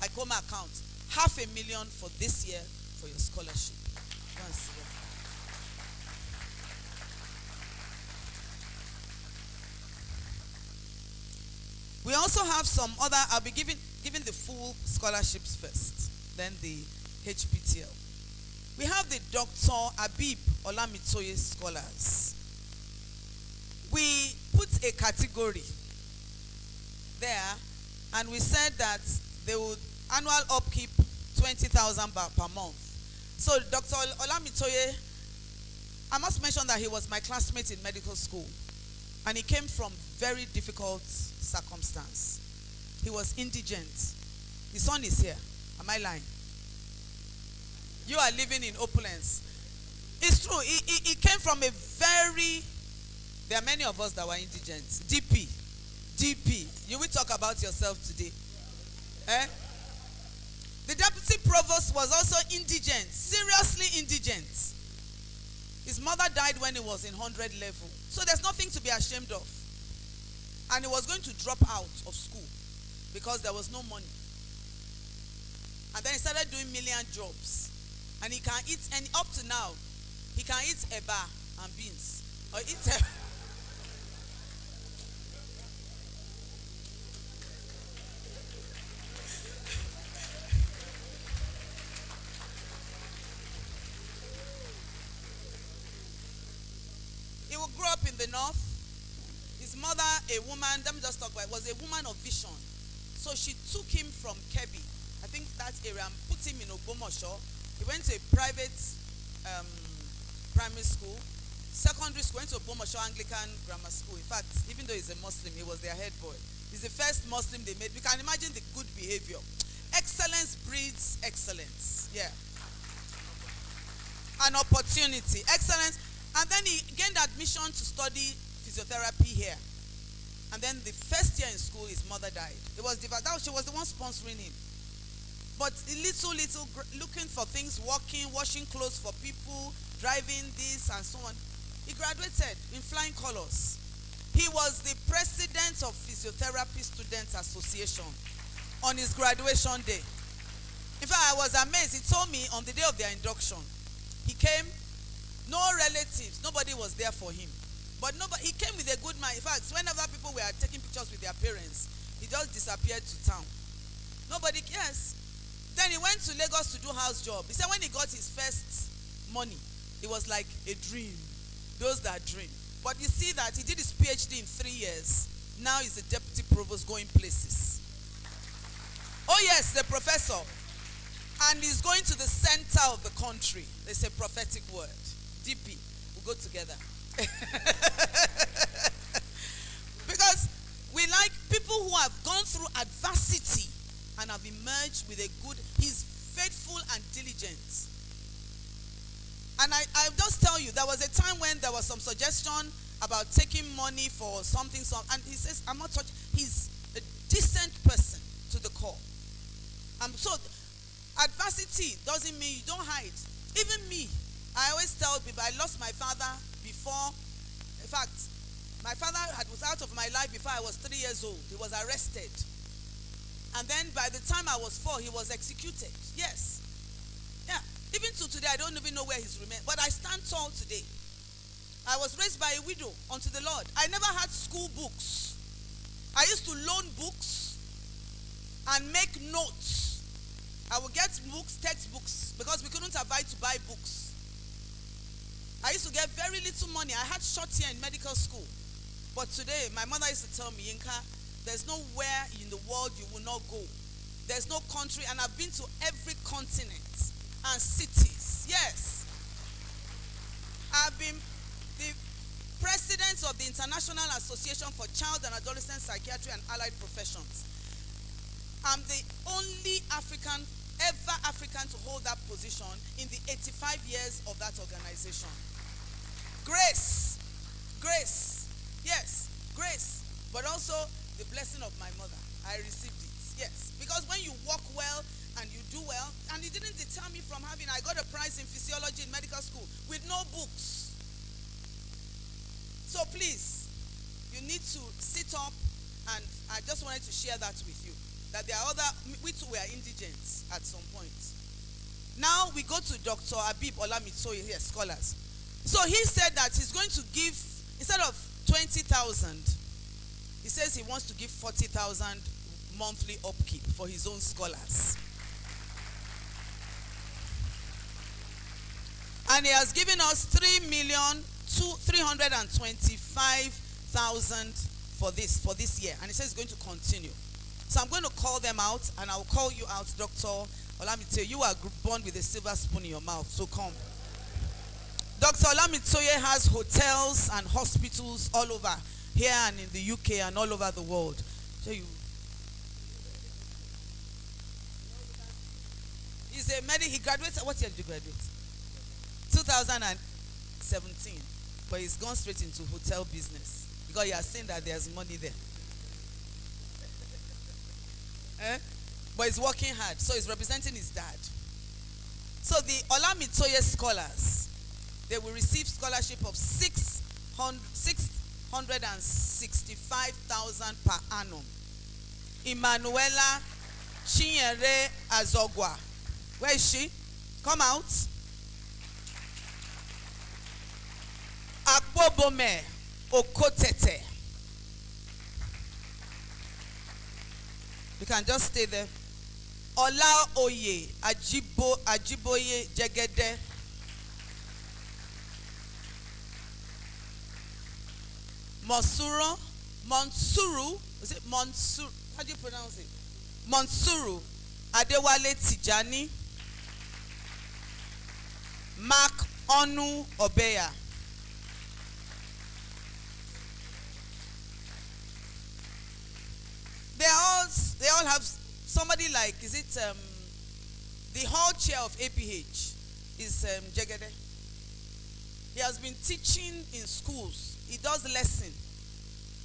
ICOMA account, 500,000 for this year for your scholarship. Go and see that. We also have some other, I'll be giving the full scholarships first, then the HPTL. We have the Dr. Abib Olamitoye Scholars. We put a category there, and we said that they would annual upkeep 20,000 per month. So Dr. Olamitoye, I must mention that he was my classmate in medical school, and he came from very difficult circumstance. He was indigent. His son is here. Am I lying? You are living in opulence. It's true. He came from a very, there are many of us that were indigent. DP. You will talk about yourself today. Eh? The deputy provost was also indigent, seriously indigent. His mother died when he was in 100 level. So there's nothing to be ashamed of. And he was going to drop out of school because there was no money. And then he started doing million jobs. And he can eat, and up to now, he can eat eba and beans. Or eat grew up in the north. His mother, a woman, let me just talk about it, was a woman of vision. So she took him from Kebbi, I think that area, and put him in Ogbomoso. He went to a private primary school. Secondary school, went to Ogbomoso Anglican Grammar School. In fact, even though he's a Muslim, he was their head boy. He's the first Muslim they made. You can imagine the good behavior. Excellence breeds excellence. Yeah. An opportunity. Excellence. And then he gained admission to study physiotherapy here. And then the first year in school, his mother died. It was she was the one sponsoring him. But little, looking for things, working, washing clothes for people, driving this and so on. He graduated in flying colors. He was the president of Physiotherapy Students Association on his graduation day. In fact, I was amazed. He told me on the day of their induction, he came, no relatives, nobody was there for him. But nobody, he came with a good mind. In fact, whenever people were taking pictures with their parents, he just disappeared to town. Nobody cares. Then he went to Lagos to do house job. He said when he got his first money, it was like a dream. Those that dream. But you see that he did his PhD in 3 years. Now he's a deputy provost going places. Oh yes, the professor. And he's going to the center of the country. There's a prophetic word. DP. We'll go together. Because we like people who have gone through adversity and have emerged with a good, he's faithful and diligent. And I'll just tell you, there was a time when there was some suggestion about taking money for something, and he says, I'm not touching. He's a decent person to the core. So adversity doesn't mean you don't hide. Even me, I always tell people, I lost my father before, in fact, my father was out of my life before I was 3 years old. He was arrested. And then by the time I was 4, he was executed. Yes. Yeah. Even to today, I don't even know where he's remained. But I stand tall today. I was raised by a widow unto the Lord. I never had school books. I used to loan books and make notes. I would get books, textbooks, because we couldn't afford to buy books. I used to get very little money. I had short year in medical school. But today, my mother used to tell me, Yinka, there's nowhere in the world you will not go. There's no country, and I've been to every continent and cities. Yes. I've been the president of the International Association for Child and Adolescent Psychiatry and Allied Professions. I'm the only ever African to hold that position in the 85 years of that organization. Grace. Grace. Yes, grace. But also the blessing of my mother. I received it. Yes. Because when you walk well and you do well, and it didn't deter me from I got a prize in physiology in medical school with no books. So please, you need to sit up, and I just wanted to share that with you. That there are we too were indigent at some point. Now we go to Dr. Abib Olamitsoye here, scholars. So he said that he's going to give, instead of 20,000, he says he wants to give 40,000 monthly upkeep for his own scholars. And he has given us 3,325,000 for this year. And he says he's going to continue. So I'm going to call them out, and I'll call you out, Dr. Olamitsoye. You are born with a silver spoon in your mouth, so come. Dr. Olamitsoye has hotels and hospitals all over here and in the UK and all over the world. So he's a he graduated, what year did you graduate? 2017. But he's gone straight into hotel business because he has seen that there's money there. But he's working hard, so he's representing his dad. So the Olamitsoye scholars, they will receive scholarship of 665,000 per annum. Emanuela Chinyere Azogwa. Where is she? Come out. Akpobome Okotete. You can just stay there. Ola Oye Ajiboye Jegede. Monsuru, is it Monsuru? How do you pronounce it? Monsuru Adewale Tijani. Mark Onu Obeya. They all have somebody like, is it the hall chair of APH is Jegede. He has been teaching in schools. He does lesson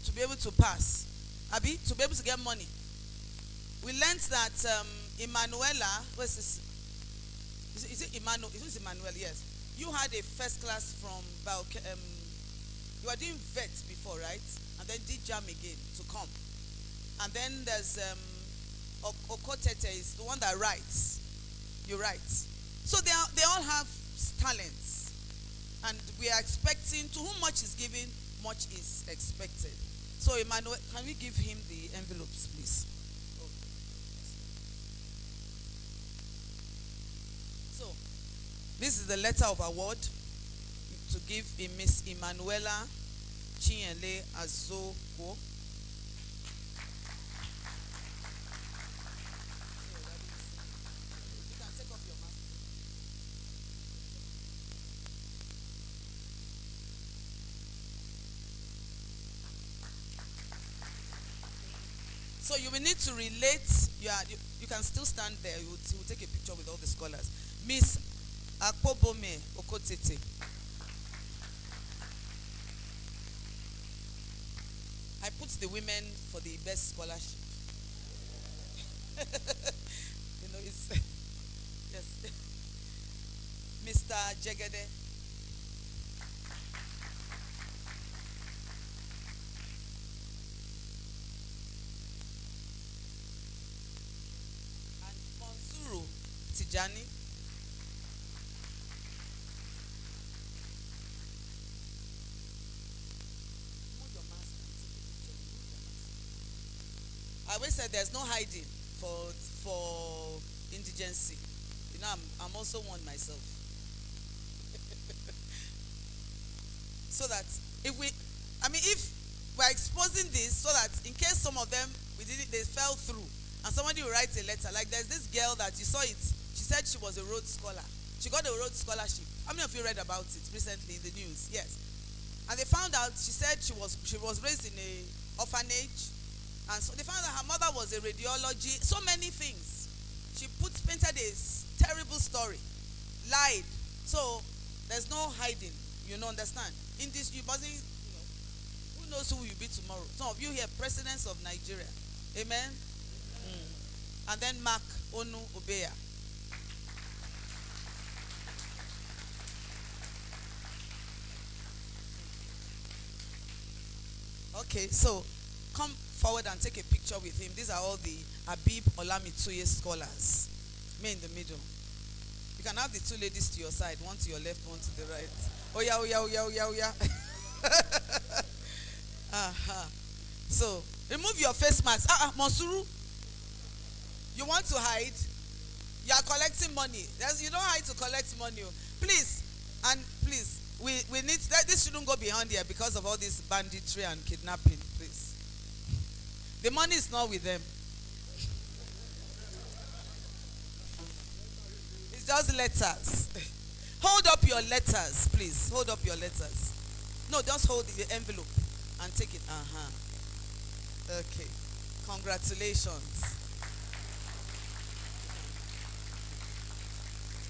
to be able to pass. Abi, to be able to get money. We learned that Emanuela, what's this? Is it Emmanuel? Is it Emmanuel? Yes. You had a first class from you were doing vet before, right? And then did jam again to come. And then there's Okotete is the one that writes. You write. So they all have talents. And we are expecting, to whom much is given, much is expected. So Emmanuel, can we give him the envelopes, please? So, this is the letter of award to give Miss Emanuela Chinyele Azoko. You can take off your mask. So you will need to relate. You can still stand there. You will take a picture with all the scholars. Miss Akpobome Okotete. I put the women for the best scholarship. You know, it's yes. Mr. Jegede. And Monsuru Tijani. I always said there's no hiding for indigency. You know, I'm also one myself. So that if we're exposing this, so that in case some of them they fell through, and somebody will write a letter. Like there's this girl that you saw it. She said she was a Rhodes Scholar. She got a Rhodes Scholarship. How many of you read about it recently in the news? Yes. And they found out. She said she was raised in a orphanage. And so they found out her mother was a radiology, so many things. She painted a terrible story, lied. So there's no hiding, you know, understand? In this, you mustn't, who knows who you'll be tomorrow? Some of you here, presidents of Nigeria. Amen? And then Mark Onu Obeya. Okay, so come forward and take a picture with him. These are all the Abib Olamituye scholars. Me in the middle. You can have the two ladies to your side, one to your left, one to the right. Oh yeah, oh yeah, oh yeah, oh yeah, oh yeah. So, remove your face mask. Monsuru, you want to hide? You are collecting money. You don't hide to collect money. Please, and please, we need, this shouldn't go beyond here because of all this banditry and kidnapping, please. The money is not with them. It's just letters. Hold up your letters, please. Hold up your letters. No, just hold the envelope and take it. Okay. Congratulations.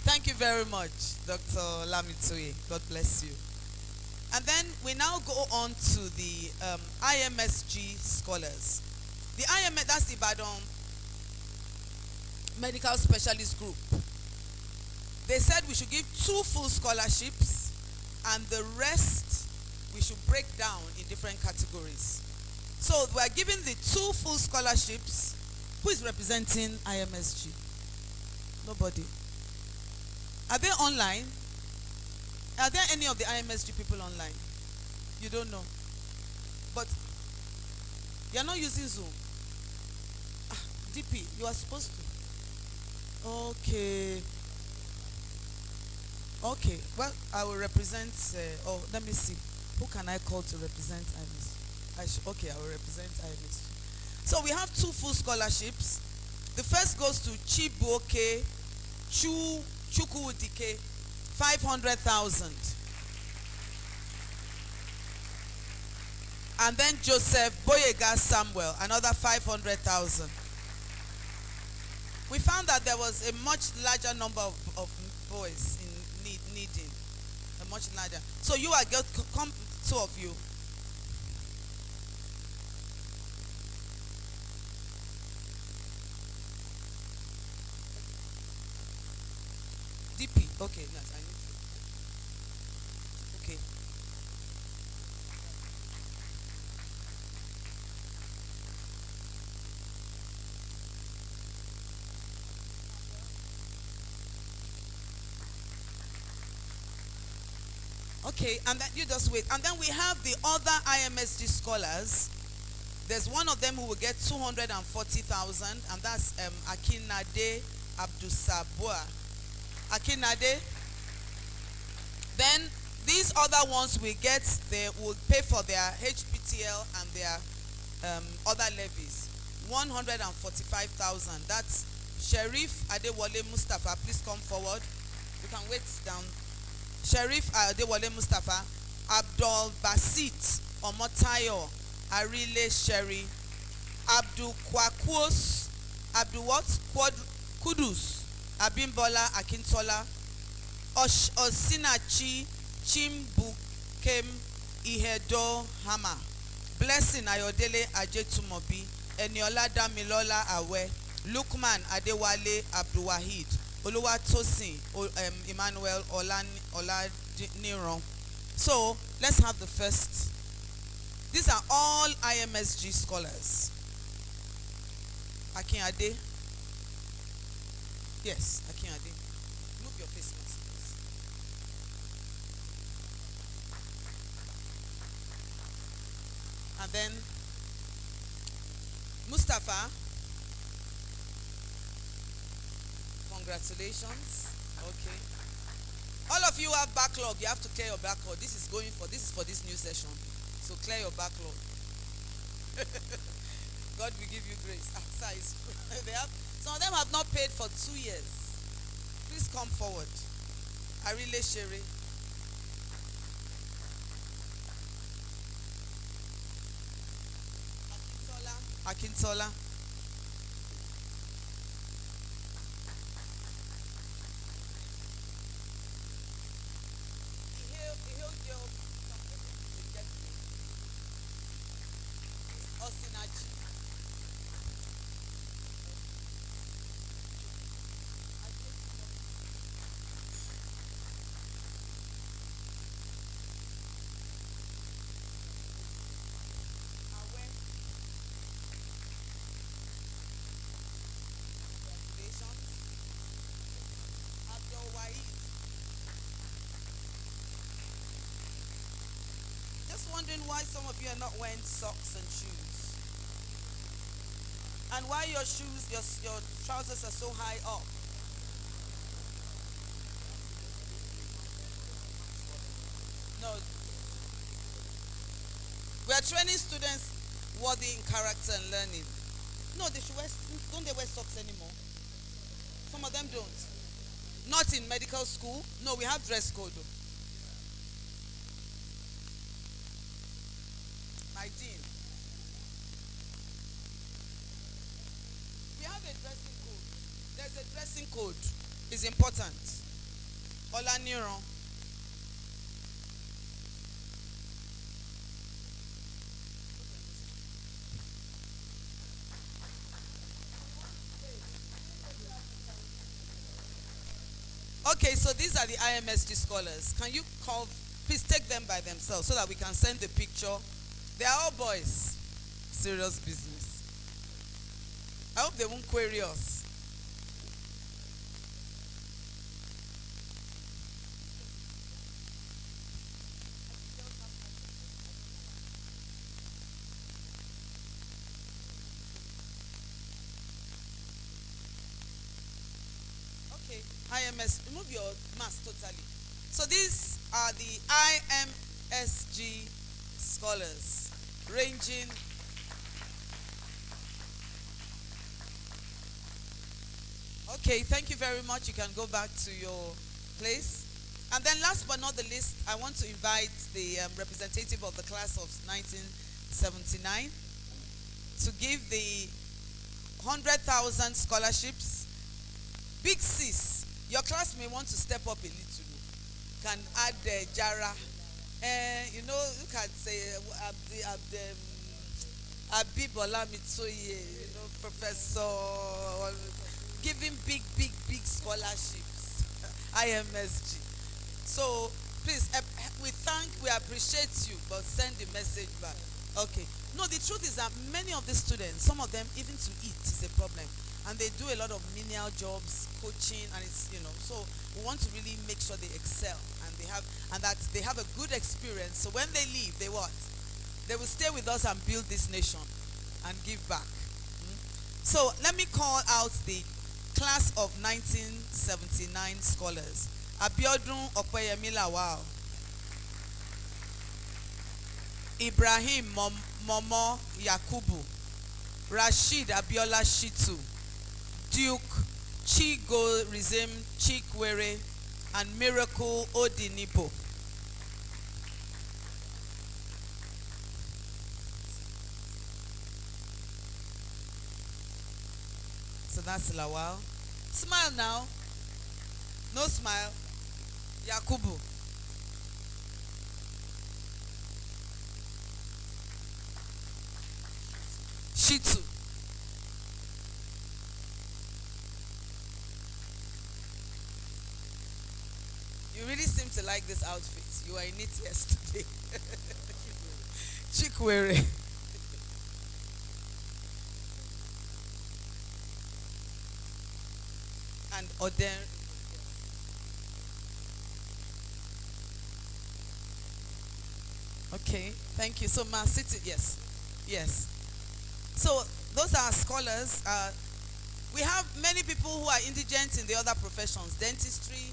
Thank you very much, Dr. Lamitoye. God bless you. And then we now go on to the IMSG scholars. The IMS, that's the Ibadan Medical Specialist Group. They said we should give 2 full scholarships and the rest we should break down in different categories. So we are giving the 2 full scholarships. Who is representing IMSG? Nobody. Are they online? Are there any of the IMSG people online? You don't know. But you are not using Zoom. DP, you are supposed to. Okay. Okay. Well, I will represent. Let me see. Who can I call to represent IMS? Okay, I will represent IMS. So we have 2 full scholarships. The first goes to Chibuoke Chukwudike, 500,000. And then Joseph Boyega Samuel, another 500,000. We found that there was a much larger number of boys in needing, a much larger. So you are come, 2 of you. DP, okay, yes, I need to. Okay. Okay, and then you just wait. And then we have the other IMSG scholars. There's one of them who will get 240,000, and that's Akinade Abdusabua. Akinade. Then these other ones they will pay for their HPTL and their other levies. 145,000. That's Sheriff Adewale Mustafa. Please come forward. You can wait down. Sheriff Adewale Mustafa, Abdul Basit Omotayo, Arile Sherry, Abdul Kwakus, Abdul what? Kudus, Abimbola Akintola, Osinachi Chimbukem Ihedo Hama, Blessing Ayodele Ajetumobi, Eniola Damilola Awe, Lukman Adewale Abdulwahid, Oluwatosin Emmanuel Olaniran. So let's have the first. These are all IMSG scholars. Akinade. Yes, Akinade. Move your face mask, please. And then Mustafa. Congratulations. Okay. All of you have backlog. You have to clear your backlog. This is for this new session. So clear your backlog. God will give you grace. Some of them have not paid for 2 years. Please come forward. Arile Shere. Akintola. Wondering why some of you are not wearing socks and shoes, and why your trousers are so high up. No, we are training students worthy in character and learning. No, don't they wear socks anymore? Some of them don't. Not in medical school. No, we have dress code though. My dean. We have a dressing code. There's a dressing code. It's important. Olaniran. Okay, so these are the IMSG scholars. Can you please take them by themselves so that we can send the picture. They are all boys. Serious business. I hope they won't query us. Okay, IMS, remove your mask totally. So these are the SG scholars, ranging Okay, thank you very much. You can go back to your place. And then last but not the least, I want to invite the representative of the class of 1979 to give the 100,000 scholarships. Big sis, your class may want to step up a little. Can add Jara. You know, look at Abibola Mitsoye, you know, Professor, giving big scholarships. IMSG. So please, we appreciate you, but send the message back. Okay. No, the truth is that many of the students, some of them even to eat is a problem, and they do a lot of menial jobs, coaching, and it's, you know. So we want to really make sure they excel and that they have a good experience. So when they leave, they what? They will stay with us and build this nation and give back. So let me call out the class of 1979 scholars. Abiodun Opeyemi Lawal, Ibrahim Momo Yakubu, Rashid Abiola Shitu, Duke Chigo Rizim Chikwere, and Miracle Odinibo. So that's Lawal. Smile now. No smile. Yakubu. Shitu. You really seem to like this outfit. You were in it yesterday. Chikwere. And Oden. Okay, thank you. So, Ma, sit it. Yes. Yes. So, those are scholars. We have many people who are indigent in the other professions, dentistry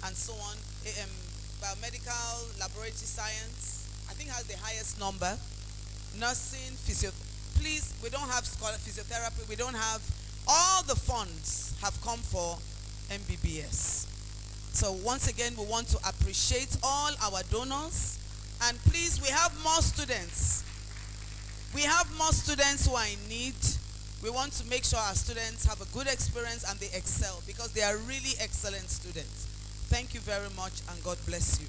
and so on, biomedical, laboratory science. I think has the highest number. Nursing, please, we don't have physiotherapy. We don't have, all the funds have come for MBBS. So once again, we want to appreciate all our donors. And please, we have more students. We have more students who are in need. We want to make sure our students have a good experience and they excel, because they are really excellent students. Thank you very much, and God bless you.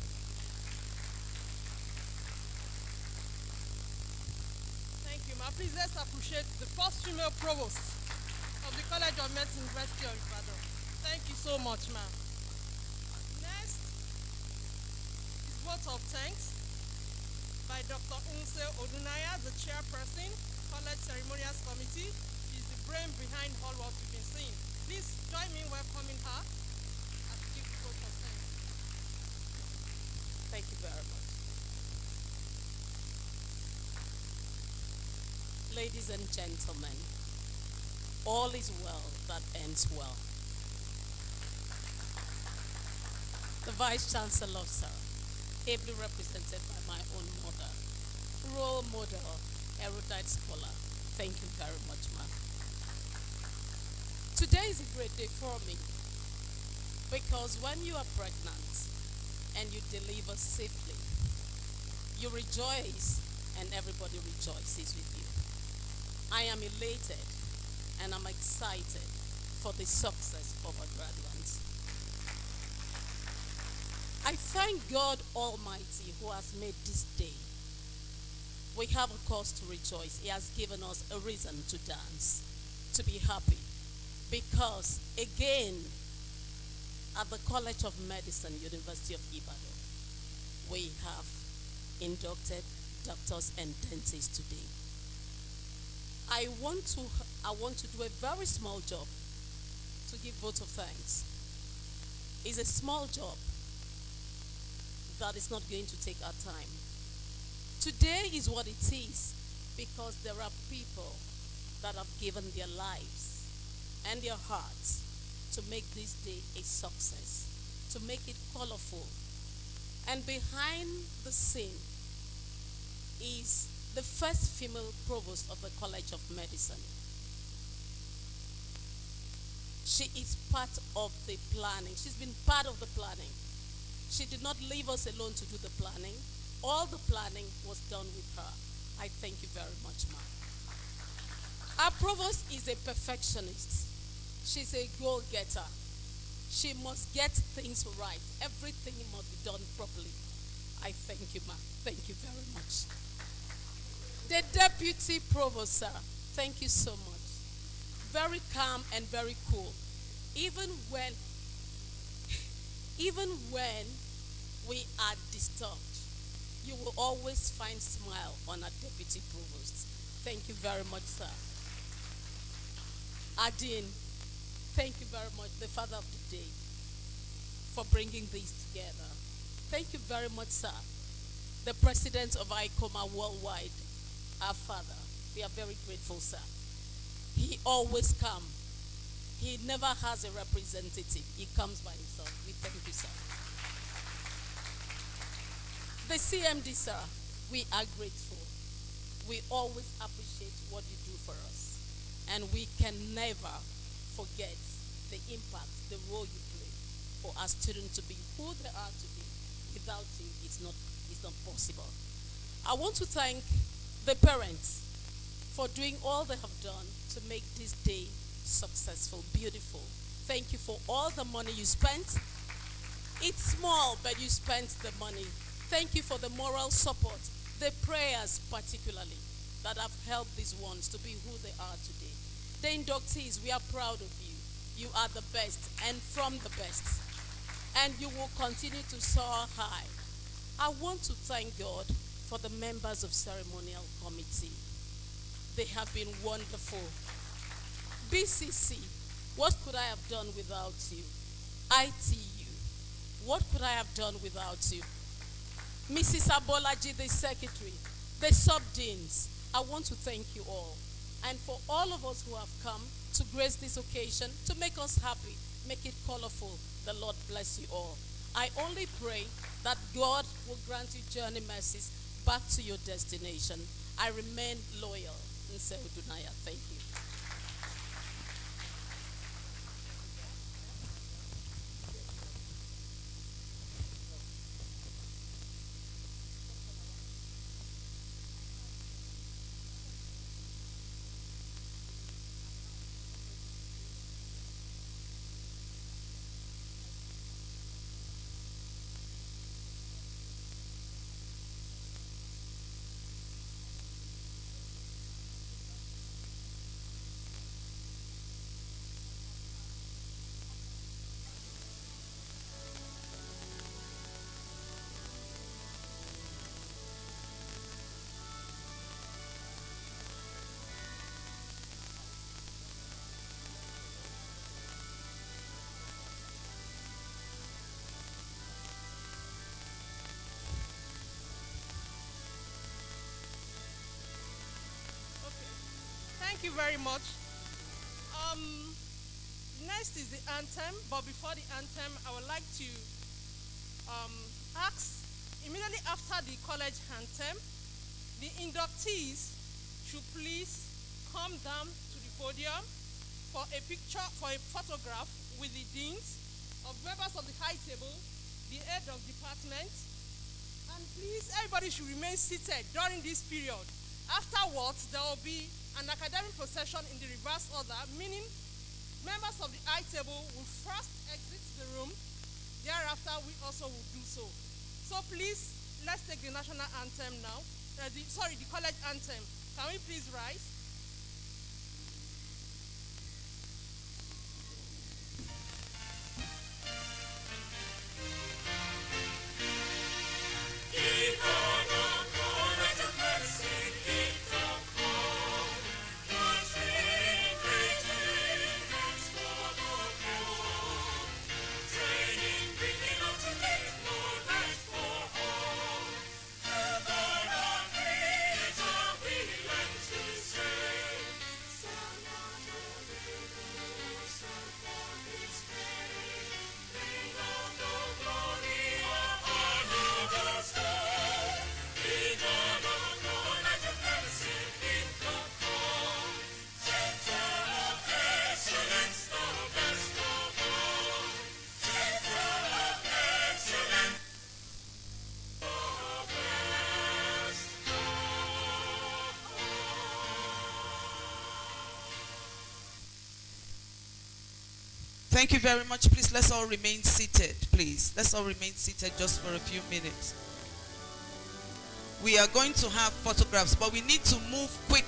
Thank you, Ma. Please, let's appreciate the first female provost of the College of Medicine, University of Ibadan. Thank you so much, Ma. Next is vote of thanks by Dr. Unse Odunaya, the chairperson, College Ceremonials Committee. She's the brain behind all what you've been seeing. Please join me in welcoming her as we give the vote of thanks. Thank you very much. Ladies and gentlemen, all is well that ends well. The Vice Chancellor, sir, ably represented by my own mother, role model, erudite scholar. Thank you very much, ma'am. Today is a great day for me, because when you are pregnant and you deliver safely, you rejoice and everybody rejoices with you. I am elated and I'm excited for the success of our graduates. I thank God Almighty who has made this day. We have a cause to rejoice. He has given us a reason to dance, to be happy. Because again, at the College of Medicine, University of Ibadan, we have inducted doctors and dentists today. I want to do a very small job to give vote of thanks. It's a small job that is not going to take our time. Today is what it is because there are people that have given their lives and their hearts to make this day a success, to make it colorful. And behind the scene, is the first female provost of the College of Medicine. She is part of the planning. She's been part of the planning. She did not leave us alone to do the planning. All the planning was done with her. I thank you very much, ma'am. Our provost is a perfectionist. She's a goal-getter. She must get things right. Everything must be done properly. I thank you, ma'am. Thank you very much. The deputy provost, sir, thank you so much. Very calm and very cool. Even when we are disturbed, you will always find smile on our deputy provost. Thank you very much, sir. Adin, thank you very much, the father of the day, for bringing this together. Thank you very much, sir. The president of ICOMA Worldwide, our father. We are very grateful, sir. He always comes. He never has a representative. He comes by himself. We thank you, sir. The CMD, sir, we are grateful. We always appreciate what you do for us. And we can never forget the impact, the role you play for our students to be who they are today. Without you, it's not possible. I want to thank the parents for doing all they have done to make this day successful, beautiful. Thank you for all the money you spent. It's small, but you spent the money. Thank you for the moral support, the prayers particularly, that have helped these ones to be who they are today. The inductees, we are proud of you. You are the best and from the best. And you will continue to soar high. I want to thank God for the members of ceremonial committee. They have been wonderful. BCC, what could I have done without you? ITU, what could I have done without you? Mrs. Abolaji, the secretary, the sub-deans, I want to thank you all. And for all of us who have come to grace this occasion, to make us happy, make it colorful, the Lord bless you all. I only pray that God will grant you journey mercies back to your destination. I remain loyal. Nseudunaya, thank you. Thank you very much. Next is the anthem, but before the anthem, I would like to ask, immediately after the college anthem, the inductees should please come down to the podium for a picture, for a photograph with the deans of members of the high table, the head of department, and please, everybody should remain seated during this period. Afterwards, there will be an academic procession in the reverse order, meaning members of the high table will first exit the room. Thereafter, we also will do so. So please, let's take the national anthem now. The college anthem. Can we please rise? Say Thank you very much. Please, let's all remain seated, please. Let's all remain seated just for a few minutes. We are going to have photographs, but we need to move quickly.